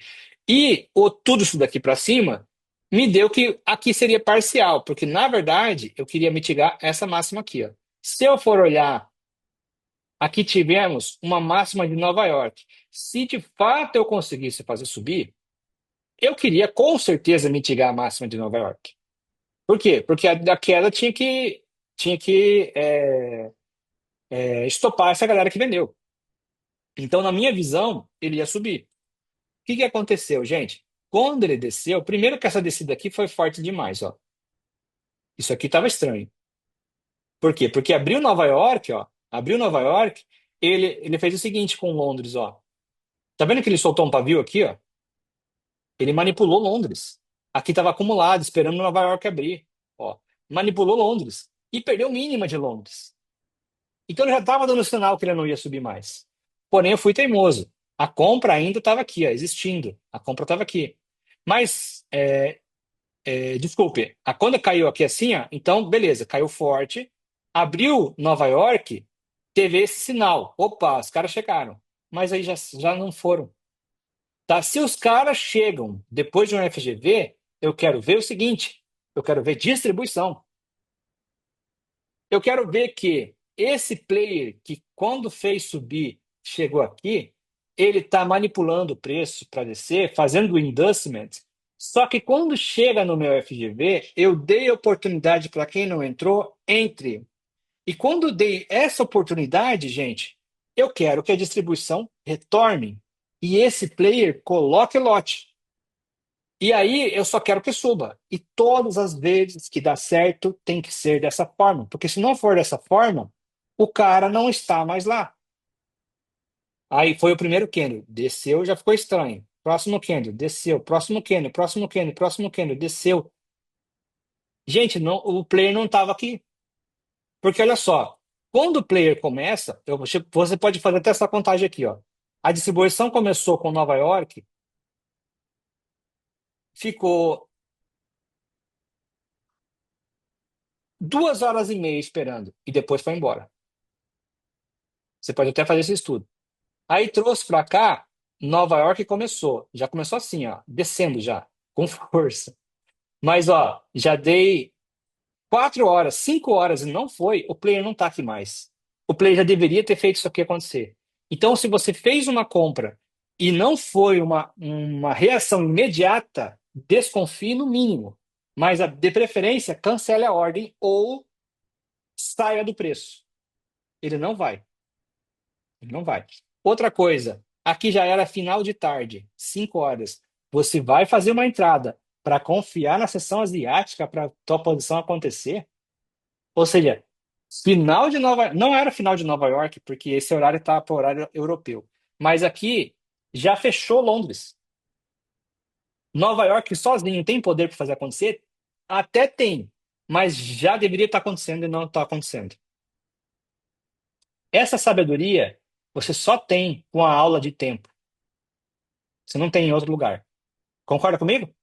E o tudo isso daqui para cima me deu que aqui seria parcial, porque na verdade eu queria mitigar essa máxima aqui, ó. Se eu for olhar, aqui tivemos uma máxima de Nova York. Se de fato eu conseguisse fazer subir, eu queria com certeza mitigar a máxima de Nova York. Por quê? Porque a da queda tinha que estopar essa galera que vendeu. Então, na minha visão, ele ia subir. O que que aconteceu, gente? Quando ele desceu, primeiro que essa descida aqui foi forte demais, ó. Isso aqui estava estranho. Por quê? Porque abriu Nova York, ó. Abriu Nova York, ele fez o seguinte com Londres, ó. Tá vendo que ele soltou um pavio aqui, ó? Ele manipulou Londres. Aqui estava acumulado, esperando Nova York abrir, ó. Manipulou Londres e perdeu mínima de Londres. Então ele já estava dando sinal que ele não ia subir mais. Porém, eu fui teimoso. A compra ainda estava aqui, ó, existindo. A compra estava aqui. Mas desculpe, a quando caiu aqui assim, ó, então beleza, caiu forte, abriu Nova York, teve esse sinal. Opa, os caras chegaram. Mas aí já não foram. Tá? Se os caras chegam depois de um FGV, eu quero ver o seguinte: eu quero ver distribuição. Eu quero ver que esse player que, quando fez subir, chegou aqui, ele está manipulando o preço para descer, fazendo o inducement. Só que quando chega no meu FGV, eu dei oportunidade para quem não entrou, entre. E quando eu dei essa oportunidade, gente, eu quero que a distribuição retorne. E esse player coloque lote. E aí eu só quero que suba. E todas as vezes que dá certo, tem que ser dessa forma. Porque se não for dessa forma, o cara não está mais lá. Aí foi o primeiro candle. Desceu, já ficou estranho. Próximo candle, desceu. Próximo candle, próximo candle, próximo candle, desceu. Gente, o player não estava aqui. Porque olha só, quando o player começa, você pode fazer até essa contagem aqui, ó. A distribuição começou com Nova York, ficou 2 horas e meia esperando e depois foi embora. Você pode até fazer esse estudo. Aí trouxe para cá, Nova York começou. Já começou assim, ó, descendo já, com força. Mas, ó, já dei 4 horas, 5 horas e não foi, o player não tá aqui mais. O player já deveria ter feito isso aqui acontecer. Então, se você fez uma compra e não foi uma reação imediata, desconfie no mínimo. Mas, de preferência, cancele a ordem ou saia do preço. Ele não vai. Ele não vai. Outra coisa, aqui já era final de tarde, 5 horas. Você vai fazer uma entrada para confiar na sessão asiática para tua posição acontecer? Ou seja, final de Nova, não era final de Nova York, porque esse horário está para o horário europeu. Mas aqui já fechou Londres. Nova York sozinho tem poder para fazer acontecer? Até tem, mas já deveria estar acontecendo e não está acontecendo. Essa sabedoria você só tem com a aula de tempo. Você não tem em outro lugar. Concorda comigo?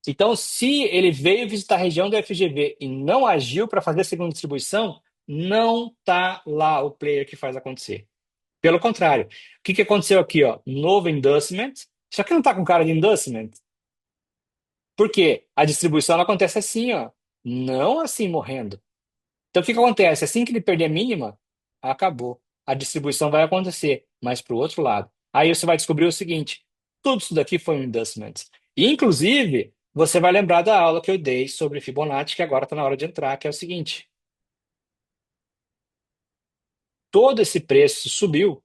Então, se ele veio visitar a região do FGV e não agiu para fazer a segunda distribuição, não está lá o player que faz acontecer. Pelo contrário, o que que aconteceu aqui? Ó? Novo endorsement. Só que não está com cara de endorsement. Por quê? A distribuição ela acontece assim, ó, não assim morrendo. Então, o que que acontece? Assim que ele perder a mínima, acabou. A distribuição vai acontecer, mas para o outro lado. Aí você vai descobrir o seguinte: tudo isso daqui foi um investment. E, inclusive, você vai lembrar da aula que eu dei sobre Fibonacci, que agora está na hora de entrar, que é o seguinte: todo esse preço subiu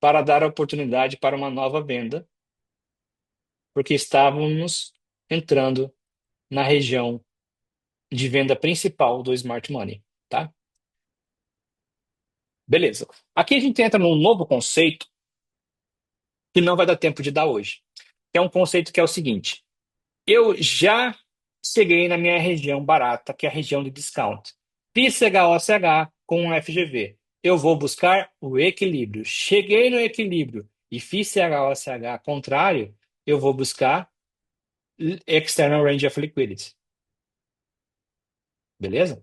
para dar a oportunidade para uma nova venda, porque estávamos entrando na região de venda principal do Smart Money, tá? Beleza. Aqui a gente entra num novo conceito que não vai dar tempo de dar hoje. Que é um conceito que é o seguinte: eu já cheguei na minha região barata, que é a região de discount. Fiz CHOCH com um FGV. Eu vou buscar o equilíbrio. Cheguei no equilíbrio e fiz CHOCH contrário, eu vou buscar External Range of Liquidity. Beleza?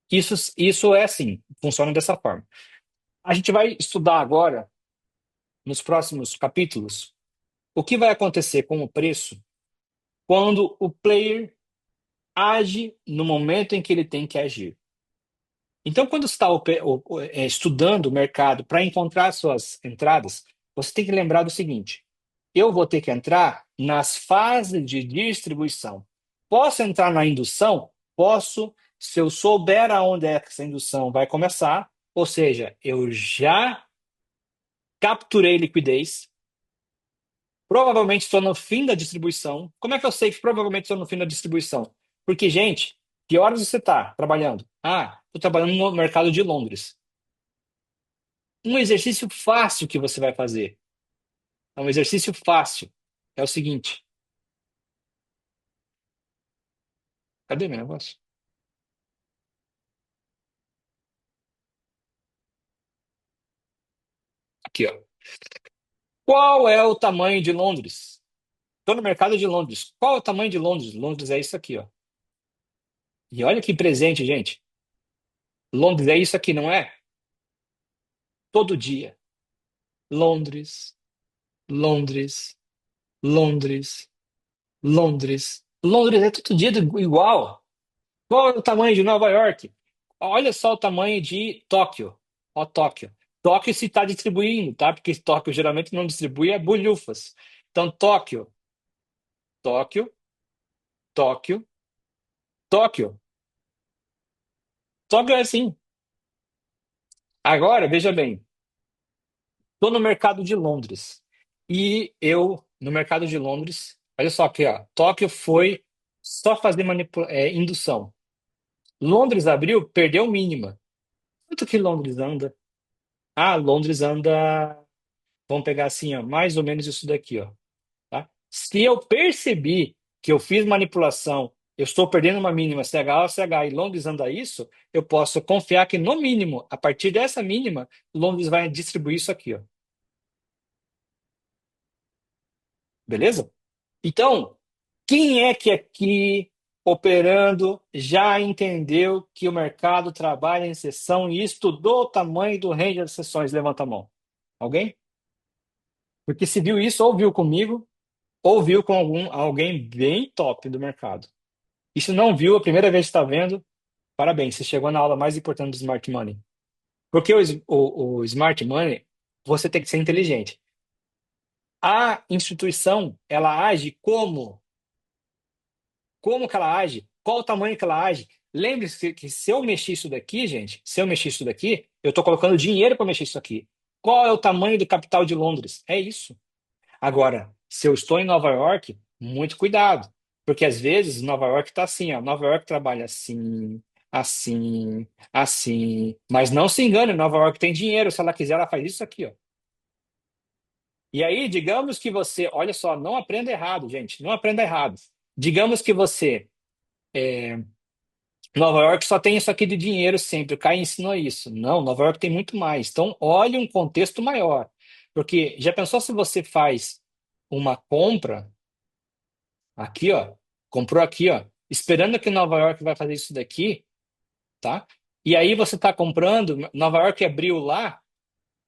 Isso é assim, funciona dessa forma. A gente vai estudar agora, nos próximos capítulos, o que vai acontecer com o preço quando o player age no momento em que ele tem que agir. Então, quando você está estudando o mercado para encontrar suas entradas, você tem que lembrar do seguinte: eu vou ter que entrar nas fases de distribuição. Posso entrar na indução? Posso, se eu souber aonde é que essa indução vai começar, ou seja, eu já capturei liquidez, provavelmente estou no fim da distribuição. Como é que eu sei que provavelmente estou no fim da distribuição? Porque, gente, que horas você está trabalhando? Ah, estou trabalhando no mercado de Londres. Um exercício fácil que você vai fazer. É um exercício fácil. É o seguinte. Cadê meu negócio? Aqui, ó. Qual é o tamanho de Londres? Estou no mercado de Londres. Qual é o tamanho de Londres? Londres é isso aqui, ó. E olha que presente, gente. Londres é isso aqui, não é? Todo dia. Londres, Londres, Londres, Londres. Londres é todo dia igual. Qual é o tamanho de Nova York? Olha só o tamanho de Tóquio. Ó, Tóquio. Tóquio se está distribuindo, tá? Porque Tóquio geralmente não distribui é bulhufas. Então, Tóquio, Tóquio, Tóquio, Tóquio. Tóquio é assim. Agora, veja bem, estou no mercado de Londres. E eu, no mercado de Londres, olha só aqui, ó. Tóquio foi só fazer indução. Londres abriu, perdeu mínima. Quanto que Londres anda? Ah, Londres anda. Vamos pegar assim, ó, mais ou menos isso daqui, ó, tá? Se eu percebi que eu fiz manipulação, eu estou perdendo uma mínima CH ou CH e Londres anda isso, eu posso confiar que, no mínimo, a partir dessa mínima, Londres vai distribuir isso aqui, ó. Beleza? Então, quem é que aqui, operando, já entendeu que o mercado trabalha em sessão e estudou o tamanho do range das sessões? Levanta a mão. Alguém? Porque se viu isso, ou viu comigo, ou viu com alguém bem top do mercado. E se não viu, a primeira vez que está vendo, parabéns, você chegou na aula mais importante do Smart Money. Porque o Smart Money, você tem que ser inteligente. A instituição, ela age como? Como que ela age? Qual o tamanho que ela age? Lembre-se que se eu mexer isso daqui, gente, se eu mexer isso daqui, eu estou colocando dinheiro para mexer isso aqui. Qual é o tamanho do capital de Londres? É isso. Agora, se eu estou em Nova York, muito cuidado, porque às vezes Nova York está assim, ó. Nova York trabalha assim, assim, assim. Mas não se engane, Nova York tem dinheiro. Se ela quiser, ela faz isso aqui, ó. E aí, digamos que você, olha só, não aprenda errado, gente, não aprenda errado. Digamos que você, Nova York só tem isso aqui de dinheiro sempre. O Kai ensinou isso. Não, Nova York tem muito mais. Então, olhe um contexto maior. Porque já pensou se você faz uma compra aqui, ó, comprou aqui, ó, esperando que Nova York vai fazer isso daqui, tá? E aí você está comprando, Nova York abriu lá,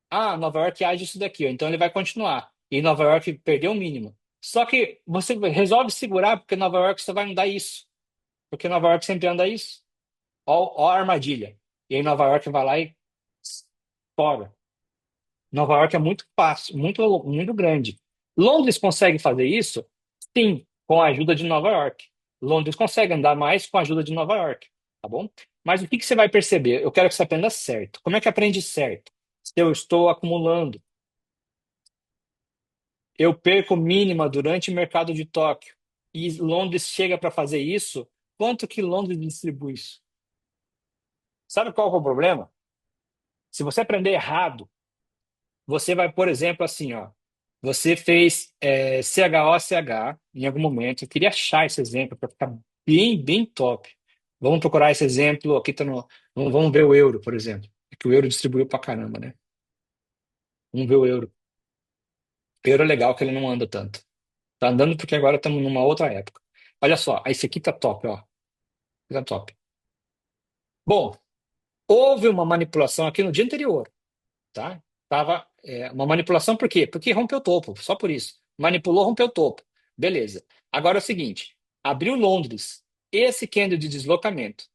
ah, Nova York age isso daqui, ó, então ele vai continuar. E Nova York perdeu o mínimo. Só que você resolve segurar porque Nova York só vai andar isso. Porque Nova York sempre anda isso. Ó a armadilha. E aí Nova York vai lá e fora. Nova York é muito fácil, muito grande. Londres consegue fazer isso? Sim, com a ajuda de Nova York. Londres consegue andar mais com a ajuda de Nova York, tá bom? Mas o que que você vai perceber? Eu quero que você aprenda certo. Como é que aprende certo? Se eu estou acumulando, eu perco mínima durante o mercado de Tóquio e Londres chega para fazer isso, quanto que Londres distribui isso? Sabe qual que é o problema? Se você aprender errado, você vai, por exemplo, assim, ó, você fez CHOCH em algum momento. Eu queria achar esse exemplo para ficar bem top. Vamos procurar esse exemplo. Aqui tá no. Vamos ver o euro, por exemplo. É que o euro distribuiu pra caramba, né? Vamos ver o euro. O euro é legal que ele não anda tanto. Tá andando porque agora estamos numa outra época. Olha só, esse aqui tá top, ó. Tá top. Bom, houve uma manipulação aqui no dia anterior, tá? Tava uma manipulação por quê? Porque rompeu o topo, só por isso. Manipulou, rompeu o topo. Beleza. Agora é o seguinte, abriu Londres, esse candle de deslocamento,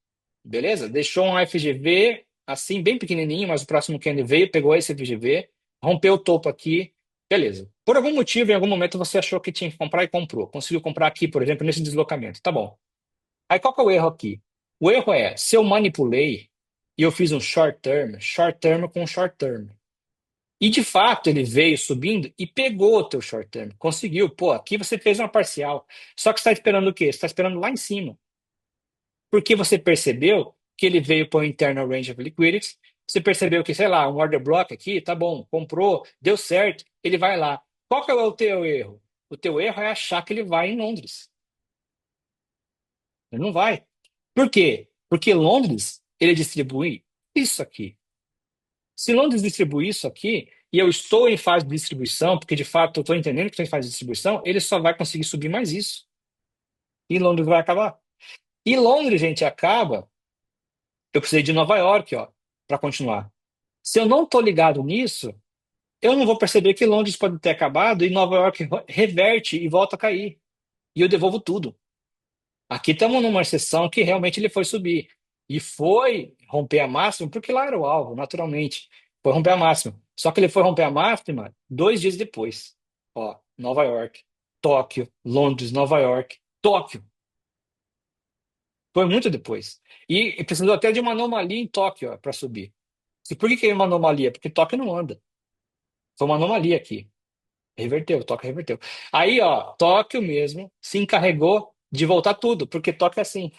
beleza? Deixou um FGV assim bem pequenininho, mas o próximo candle veio, pegou esse FGV, rompeu o topo aqui, beleza. Por algum motivo, em algum momento você achou que tinha que comprar e comprou. Conseguiu comprar aqui, por exemplo, nesse deslocamento. Tá bom. Aí qual que é o erro aqui? O erro é, se eu manipulei e eu fiz um short term com short term. E de fato ele veio subindo e pegou o teu short term, conseguiu. Pô, aqui você fez uma parcial. Só que você está esperando o quê? Você está esperando lá em cima. Porque você percebeu que ele veio para o internal range of liquidity. Você percebeu que, sei lá, um order block aqui, tá bom, comprou, deu certo, ele vai lá. Qual que é o teu erro? O teu erro é achar que ele vai em Londres. Ele não vai. Por quê? Porque Londres, ele distribui isso aqui. Se Londres distribui isso aqui, e eu estou em fase de distribuição, porque de fato eu estou entendendo que estou em fase de distribuição, ele só vai conseguir subir mais isso. E Londres vai acabar. E Londres, gente, acaba. Eu precisei de Nova York, ó, para continuar. Se eu não estou ligado nisso, eu não vou perceber que Londres pode ter acabado e Nova York reverte e volta a cair. E eu devolvo tudo. Aqui estamos numa exceção que realmente ele foi subir. E foi romper a máxima, porque lá era o alvo, naturalmente. Foi romper a máxima. Só que ele foi romper a máxima 2 dias depois. Ó, Nova York, Tóquio, Londres, Nova York, Tóquio. Foi muito depois. E precisou até de uma anomalia em Tóquio para subir. E por que que é uma anomalia? Porque Tóquio não anda. Foi uma anomalia aqui. Reverteu, Tóquio reverteu. Aí, ó, Tóquio mesmo se encarregou de voltar tudo, porque Tóquio é assim.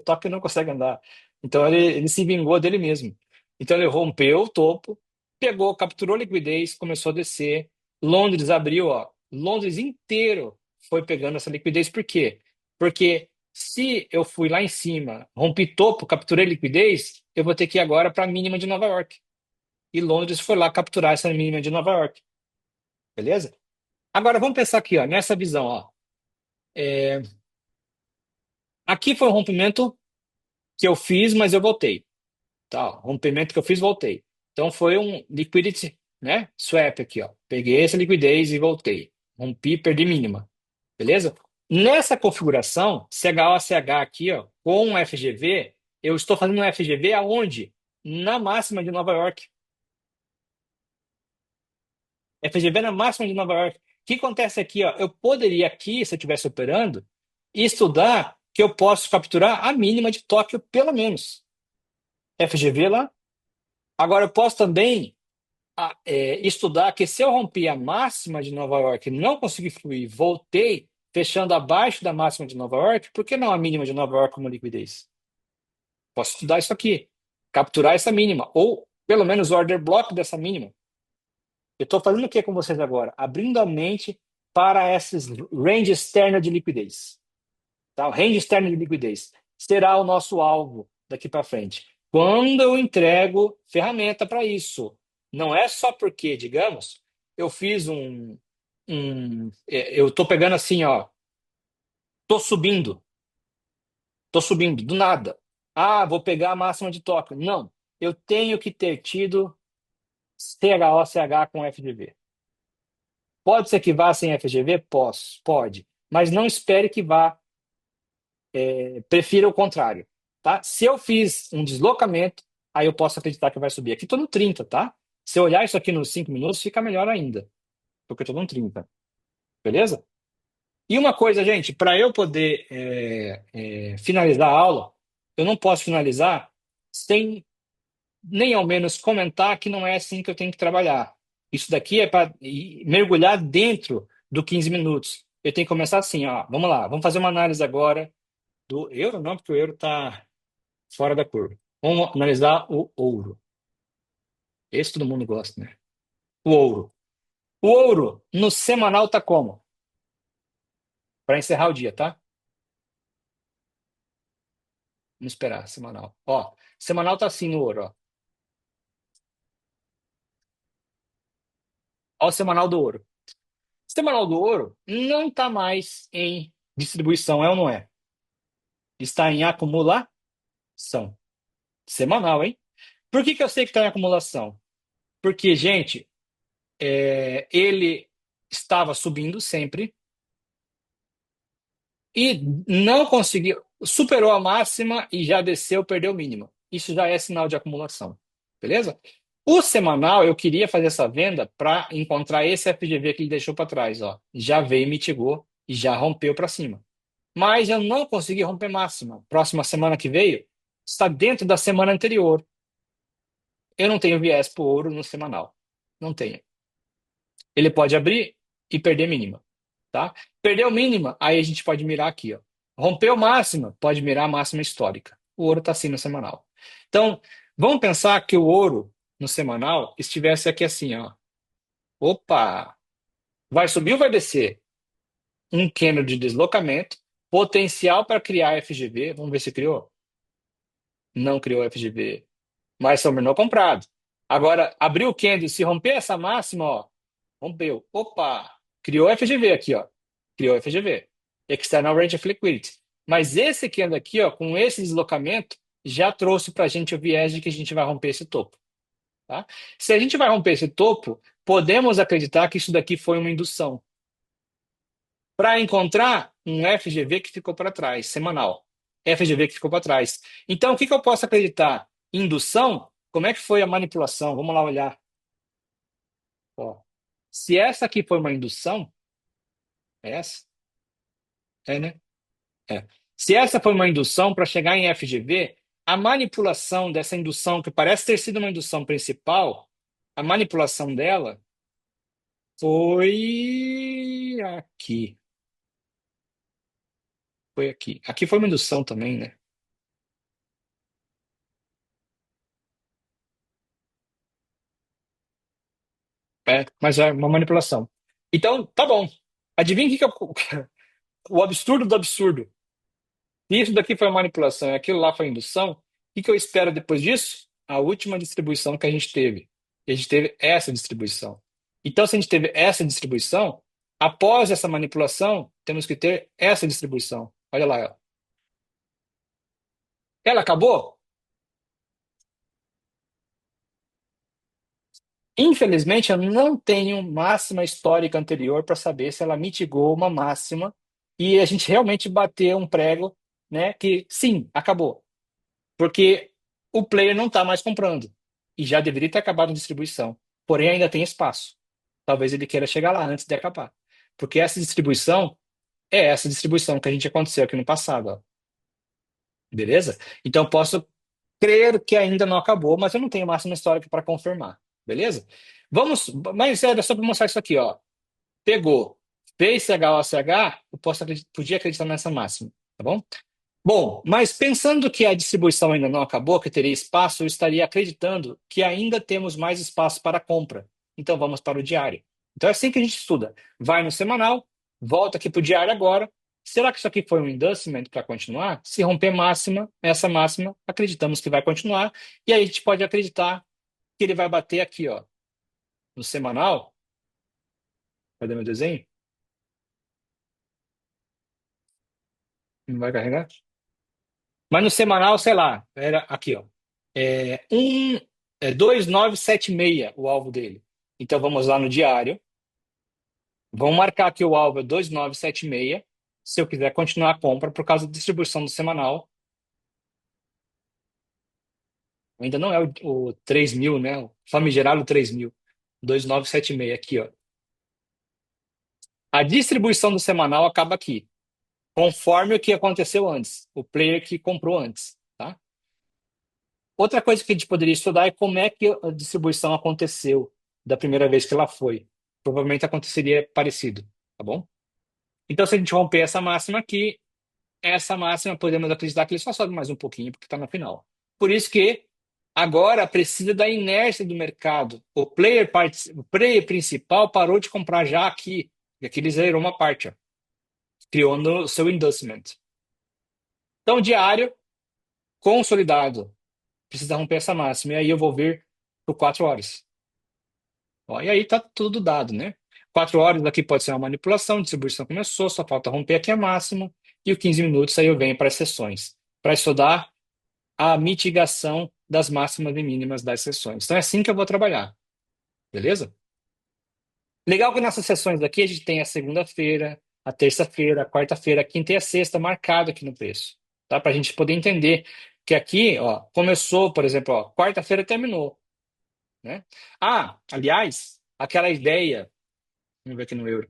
Tóquio não consegue andar. Então ele se vingou dele mesmo. Então ele rompeu o topo, pegou, capturou liquidez, começou a descer. Londres abriu, ó. Londres inteiro foi pegando essa liquidez. Por quê? Porque se eu fui lá em cima, rompi topo, capturei liquidez, eu vou ter que ir agora para a mínima de Nova York. E Londres foi lá capturar essa mínima de Nova York. Beleza? Agora vamos pensar aqui, ó, nessa visão, ó. Aqui foi um rompimento que eu fiz, mas eu voltei. Tá? Ó, rompimento que eu fiz, voltei. Então foi um liquidity, né? Swap aqui, ó. Peguei essa liquidez e voltei. Rompi, perdi mínima. Beleza? Nessa configuração, CHOCH aqui, ó, com um FGV, eu estou fazendo um FGV aonde? Na máxima de Nova York. FGV na máxima de Nova York. O que acontece aqui, ó? Eu poderia aqui, se eu estivesse operando, estudar que eu posso capturar a mínima de Tóquio, pelo menos. FGV lá. Agora, eu posso também estudar que se eu romper a máxima de Nova York e não conseguir fluir, voltei, fechando abaixo da máxima de Nova York, por que não a mínima de Nova York como liquidez? Posso estudar isso aqui, capturar essa mínima, ou pelo menos o order block dessa mínima. Eu estou fazendo o que com vocês agora? Abrindo a mente para esses range externa de liquidez. Tá? O range externo de liquidez será o nosso alvo daqui para frente. Quando eu entrego ferramenta para isso, não é só porque, digamos, eu fiz eu estou pegando assim, ó, estou subindo do nada. Ah, vou pegar a máxima de Tóquio. Não, eu tenho que ter tido CHOCH com FGV. Pode ser que vá sem FGV? Pode. Mas não espere que vá. Prefira o contrário. Tá? Se eu fiz um deslocamento, aí eu posso acreditar que vai subir. Aqui estou no 30, tá? Se eu olhar isso aqui nos 5 minutos, fica melhor ainda. Porque eu estou no 30. Beleza? E uma coisa, gente, para eu poder finalizar a aula, eu não posso finalizar sem nem ao menos comentar que não é assim que eu tenho que trabalhar. Isso daqui é para mergulhar dentro do 15 minutos. Eu tenho que começar assim, ó. Vamos lá, vamos fazer uma análise agora do euro, não, porque o euro está fora da curva. Vamos analisar o ouro. Esse todo mundo gosta, né? O ouro. O ouro no semanal tá como? Para encerrar o dia, tá? Vamos esperar, semanal. Ó, semanal tá assim no ouro, ó. Ó o semanal do ouro. O semanal do ouro não tá mais em distribuição, é ou não é? Está em acumulação. Semanal, hein? Por que que eu sei que está em acumulação? Porque, gente, ele estava subindo sempre e não conseguiu, superou a máxima e já desceu, perdeu o mínimo. Isso já é sinal de acumulação, beleza? O semanal, eu queria fazer essa venda para encontrar esse FGV que ele deixou para trás, ó. Já veio, mitigou e já rompeu para cima. Mas eu não consegui romper máxima. Próxima semana que veio está dentro da semana anterior. Eu não tenho viés para o ouro no semanal. Não tenho. Ele pode abrir e perder mínima, tá? Perdeu mínima, aí a gente pode mirar aqui, ó. Rompeu máxima, pode mirar a máxima histórica. O ouro está assim no semanal. Então, vamos pensar que o ouro no semanal estivesse aqui assim, ó. Opa, vai subir ou vai descer? Um candle de deslocamento, potencial para criar FGV. Vamos ver se criou. Não criou FGV, mas terminou comprado. Agora, abriu o candle, se romper essa máxima, ó, rompeu. Opa! Criou FGV aqui, ó. Criou FGV. External Range of Liquidity. Mas esse candle aqui, ó, com esse deslocamento, já trouxe para a gente o viés de que a gente vai romper esse topo. Tá? Se a gente vai romper esse topo, podemos acreditar que isso daqui foi uma indução. Para encontrar um FGV que ficou para trás, semanal. FGV que ficou para trás. Então, o que que eu posso acreditar? Indução? Como é que foi a manipulação? Vamos lá olhar. Ó. Se essa aqui foi uma indução, é essa? É, né? É. Se essa foi uma indução para chegar em FGV, a manipulação dessa indução, que parece ter sido uma indução principal, a manipulação dela foi aqui. Foi aqui. Aqui foi uma indução também, né? É, mas é uma manipulação. Então, tá bom. Adivinha o que que é o absurdo do absurdo? Se isso daqui foi uma manipulação e aquilo lá foi indução, o que que eu espero depois disso? A última distribuição que a gente teve. E a gente teve essa distribuição. Então, se a gente teve essa distribuição, após essa manipulação, temos que ter essa distribuição. Olha lá, ela. Ela acabou? Infelizmente, eu não tenho máxima histórica anterior para saber se ela mitigou uma máxima e a gente realmente bateu um prego, né, que sim, acabou. Porque o player não está mais comprando e já deveria ter acabado a distribuição. Porém, ainda tem espaço. Talvez ele queira chegar lá antes de acabar. Porque essa distribuição é essa distribuição que a gente aconteceu aqui no passado, ó. Beleza? Então, eu posso crer que ainda não acabou, mas eu não tenho máxima histórica para confirmar. Beleza? Vamos, mas era só para mostrar isso aqui, ó. Pegou, fez CHOCH, eu podia acreditar nessa máxima, tá bom? Bom, mas pensando que a distribuição ainda não acabou, que teria espaço, eu estaria acreditando que ainda temos mais espaço para compra. Então vamos para o diário. Então é assim que a gente estuda. Vai no semanal, volta aqui para o diário agora. Será que isso aqui foi um inducement para continuar? Se romper máxima, essa máxima, acreditamos que vai continuar. E aí a gente pode acreditar que ele vai bater aqui, ó, no semanal. Cadê meu desenho? Não vai carregar? Mas no semanal, sei lá, era aqui, ó. Um, 2976 o alvo dele. Então vamos lá no diário. Vamos marcar aqui o alvo é 2976. Se eu quiser continuar a compra por causa da distribuição do semanal. Ainda não é o 3000, né? O famigerado 3000. 2976 aqui, ó. A distribuição do semanal acaba aqui, conforme o que aconteceu antes, o player que comprou antes, tá? Outra coisa que a gente poderia estudar é como é que a distribuição aconteceu da primeira vez que ela foi. Provavelmente aconteceria parecido. tá bom? Então, se a gente romper essa máxima aqui, essa máxima podemos acreditar que ele só sobe mais um pouquinho porque está na final. Por isso que agora precisa da inércia do mercado. O player principal parou de comprar já aqui. E aqui ele zerou uma parte, ó, criando o seu inducement. Então, diário, consolidado. Precisa romper essa máxima. E aí eu vou vir por 4 horas. Ó, e aí tá tudo dado, né? 4 horas aqui pode ser uma manipulação, distribuição começou, só falta romper aqui a máxima. E o 15 minutos aí eu venho para as sessões. Para estudar a mitigação das máximas e mínimas das sessões. Então é assim que eu vou trabalhar, beleza? Legal que nessas sessões daqui a gente tem a segunda-feira, a terça-feira, a quarta-feira, a quinta e a sexta marcado aqui no preço, tá? Para a gente poder entender que aqui, ó, começou, por exemplo, ó, quarta-feira terminou, né? Ah, aliás, aquela ideia, vamos ver aqui no euro,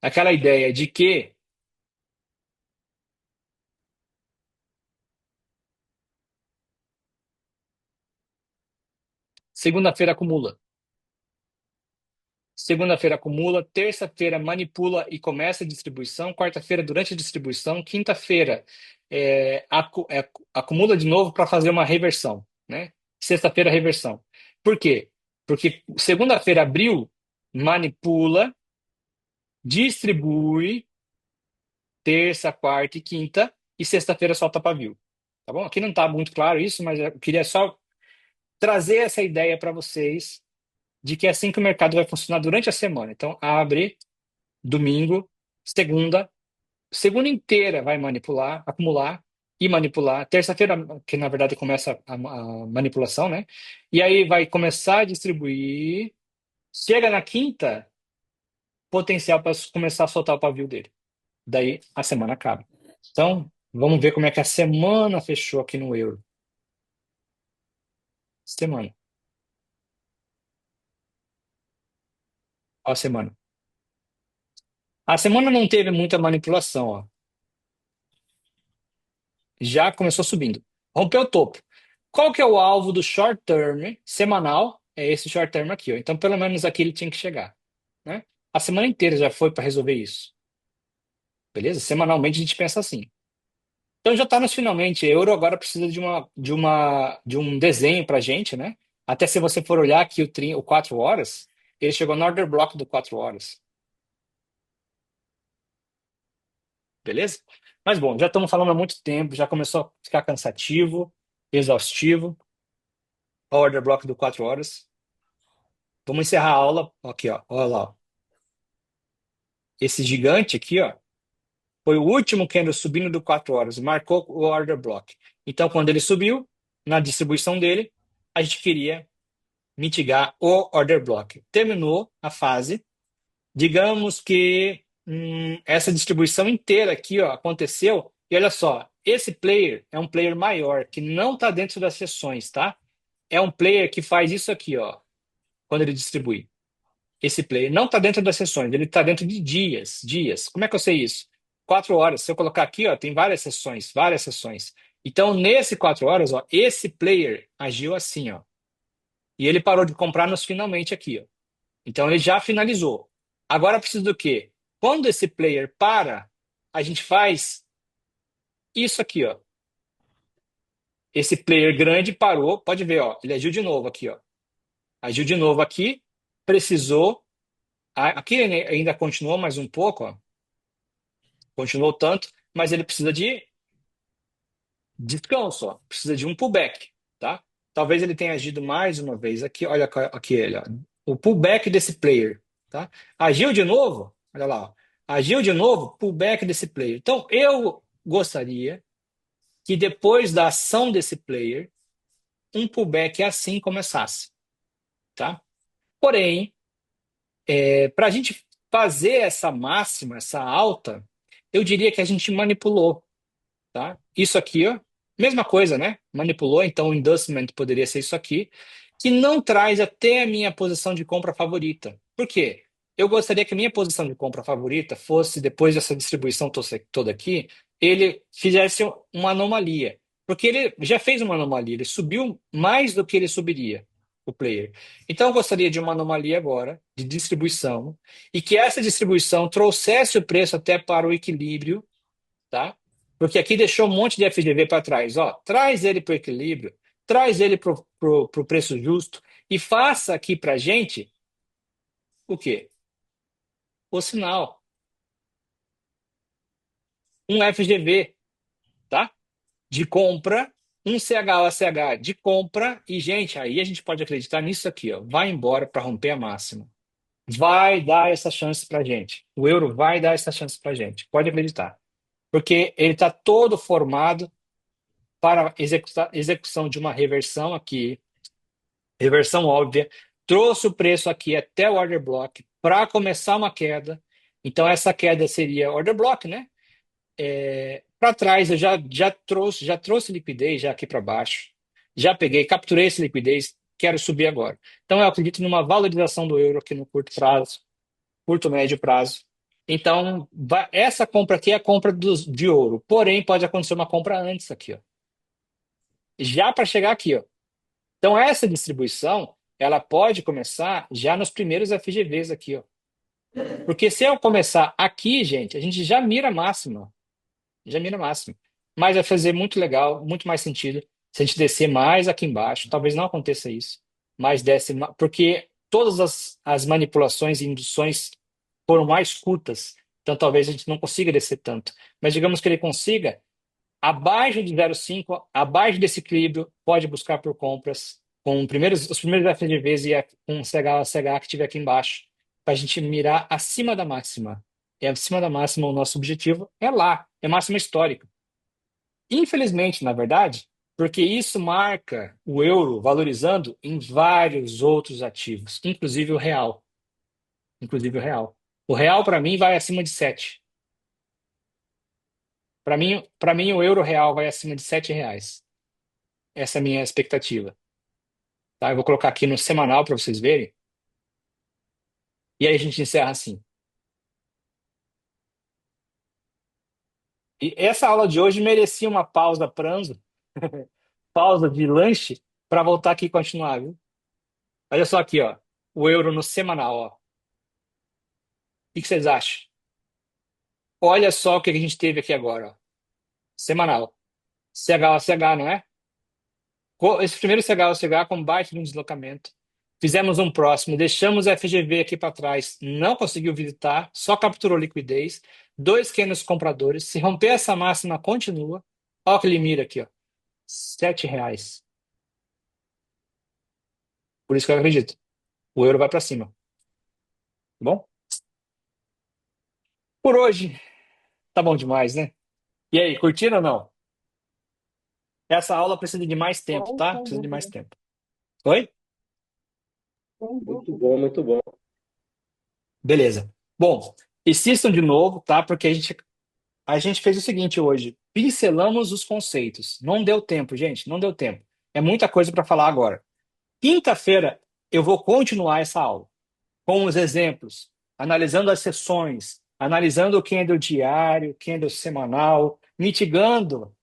aquela ideia de que segunda-feira acumula. Segunda-feira acumula, terça-feira manipula e começa a distribuição, quarta-feira durante a distribuição, quinta-feira acumula de novo para fazer uma reversão, né? Sexta-feira reversão. Por quê? Porque segunda-feira abriu, manipula, distribui, terça, quarta e quinta, e sexta-feira solta pavio. Tá bom? Aqui não está muito claro isso, mas eu queria só trazer essa ideia para vocês de que é assim que o mercado vai funcionar durante a semana. Então, abre domingo, segunda, segunda inteira vai manipular, acumular e manipular. Terça-feira, que na verdade começa a manipulação, né? E aí vai começar a distribuir. Chega na quinta, potencial para começar a soltar o pavio dele. Daí a semana acaba. Então, vamos ver como é que a semana fechou aqui no euro. Semana. Ó, a semana. A semana não teve muita manipulação, ó. Já começou subindo. Rompeu o topo. Qual que é o alvo do short term semanal? É esse short term aqui, ó. Então, pelo menos aqui ele tinha que chegar, né? A semana inteira já foi para resolver isso. Beleza? Semanalmente a gente pensa assim. Então já está nos finalmente. Euro agora precisa de um desenho para gente, né? Até se você for olhar aqui o 4 horas, ele chegou no order block do 4 horas. Beleza? Mas bom, já estamos falando há muito tempo, já começou a ficar cansativo, exaustivo. O order block do 4 horas. Vamos encerrar a aula. Aqui, ó. Olha lá, ó. Esse gigante aqui, ó, foi o último candle subindo do 4 horas. Marcou o order block. Então, quando ele subiu, na distribuição dele, a gente queria mitigar o order block. Terminou a fase. Digamos que essa distribuição inteira aqui, ó, aconteceu. E olha só, esse player é um player maior, que não está dentro das sessões, tá? É um player que faz isso aqui, ó, quando ele distribui. Esse player não está dentro das sessões, ele está dentro de dias, dias. Como é que eu sei isso? 4 horas. Se eu colocar aqui, ó, tem várias sessões, várias sessões. Então, nesse 4 horas, ó, esse player agiu assim, ó. E ele parou de comprar nos finalmente aqui, ó. Então, ele já finalizou. Agora precisa do quê? Quando esse player para, a gente faz isso aqui, ó. Esse player grande parou, pode ver, ó, ele agiu de novo aqui, ó. Agiu de novo aqui, precisou. Aqui ainda continuou mais um pouco, ó. Continuou tanto, mas ele precisa de descanso, ó. Precisa de um pullback, tá? Talvez ele tenha agido mais uma vez aqui, olha aqui ele, ó. O pullback desse player, tá? Agiu de novo, olha lá, ó. Agiu de novo, pullback desse player. Então, eu gostaria que depois da ação desse player, um pullback assim começasse, tá? Porém, para a gente fazer essa máxima, essa alta, eu diria que a gente manipulou, tá? Isso aqui, ó, mesma coisa, né? Manipulou, então o inducement poderia ser isso aqui, que não traz até a minha posição de compra favorita. Por quê? Eu gostaria que a minha posição de compra favorita fosse, depois dessa distribuição toda aqui, ele fizesse uma anomalia. Porque ele já fez uma anomalia, ele subiu mais do que ele subiria. o player. Então, eu gostaria de uma anomalia agora, de distribuição, e que essa distribuição trouxesse o preço até para o equilíbrio, tá? Porque aqui deixou um monte de FGV para trás. Ó, traz ele para o equilíbrio, traz ele para o preço justo e faça aqui para a gente o quê? O sinal. Um FGV, tá? De compra, um CHOCH de compra, e, gente, aí a gente pode acreditar nisso aqui, ó. Vai embora para romper a máxima. Vai dar essa chance para gente. O euro vai dar essa chance para gente. Pode acreditar. Porque ele está todo formado para execução de uma reversão aqui, reversão óbvia, trouxe o preço aqui até o order block para começar uma queda. Então, essa queda seria order block, né? Para trás, eu já trouxe liquidez já aqui para baixo. Já peguei, capturei essa liquidez, quero subir agora. Então, eu acredito numa valorização do euro aqui no curto prazo, curto, médio prazo. Então, essa compra aqui é a compra de ouro. Porém, pode acontecer uma compra antes aqui, ó. Já para chegar aqui, ó. Então, essa distribuição, ela pode começar já nos primeiros FGVs aqui, ó. Porque se eu começar aqui, gente, a gente já mira a máxima. Já mira a máxima. Mas vai fazer muito legal, muito mais sentido se a gente descer mais aqui embaixo. Talvez não aconteça isso, mas desce, porque todas as manipulações e induções foram mais curtas. Então, talvez a gente não consiga descer tanto. Mas digamos que ele consiga, abaixo de 0,5, abaixo desse equilíbrio, pode buscar por compras com os primeiros FGVs e com o CH que tiver aqui embaixo, para a gente mirar acima da máxima. E acima da máxima, o nosso objetivo é lá, é máxima histórica. Infelizmente, na verdade, porque isso marca o euro valorizando em vários outros ativos, inclusive o real. Inclusive o real. O real, para mim, vai acima de 7. Para mim, o euro real vai acima de R$ 7. Essa é a minha expectativa. Tá? Eu vou colocar aqui no semanal para vocês verem. E aí a gente encerra assim. E essa aula de hoje merecia uma pausa pranzo, pausa de lanche, para voltar aqui e continuar, viu? Olha só aqui, ó. O euro no semanal, ó. O que vocês acham? Olha só o que a gente teve aqui agora, ó. Semanal. CH, não é? Esse primeiro CH com baita de um deslocamento. Fizemos um próximo, deixamos o FGV aqui para trás, não conseguiu visitar, só capturou liquidez. Dois candles compradores. Se romper essa máxima, continua. Olha o que ele mira aqui, ó. R$ 7. Por isso que eu acredito. O euro vai para cima. Tá bom? Por hoje, tá bom demais, né? E aí, curtiram ou não? Essa aula precisa de mais tempo, Bom, tá? sem Precisa de mais dúvida. tempo. Oi? Sem Muito dúvida. bom, muito bom. Beleza. Bom, assistam de novo, tá? Porque a gente fez o seguinte hoje: pincelamos os conceitos. Não deu tempo, gente, não deu tempo. É muita coisa para falar agora. Quinta-feira eu vou continuar essa aula com os exemplos, analisando as sessões, analisando o candle diário, candle semanal, mitigando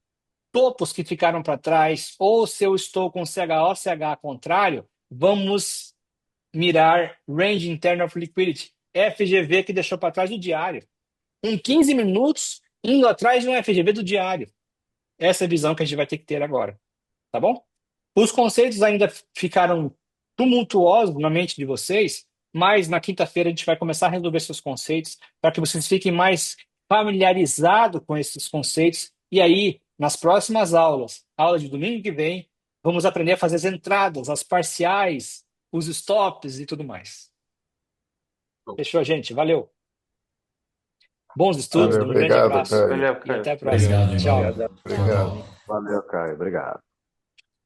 topos que ficaram para trás, ou se eu estou com CHOCH contrário, vamos mirar Range Internal of Liquidity, FGV que deixou para trás o diário. Em 15 minutos, indo atrás de um FGV do diário. Essa é a visão que a gente vai ter que ter agora, tá bom? Os conceitos ainda ficaram tumultuosos na mente de vocês, mas na quinta-feira a gente vai começar a resolver seus conceitos para que vocês fiquem mais familiarizados com esses conceitos. E aí, nas próximas aulas, aula de domingo que vem, vamos aprender a fazer as entradas, as parciais, os stops e tudo mais. Fechou, gente? Valeu. Bons estudos, Valeu, um grande obrigado, abraço Caio. Valeu, e Caio. até a próxima. Obrigado, Tchau. irmão. Obrigado. Tchau. Obrigado. Tchau. Valeu, Caio. Obrigado.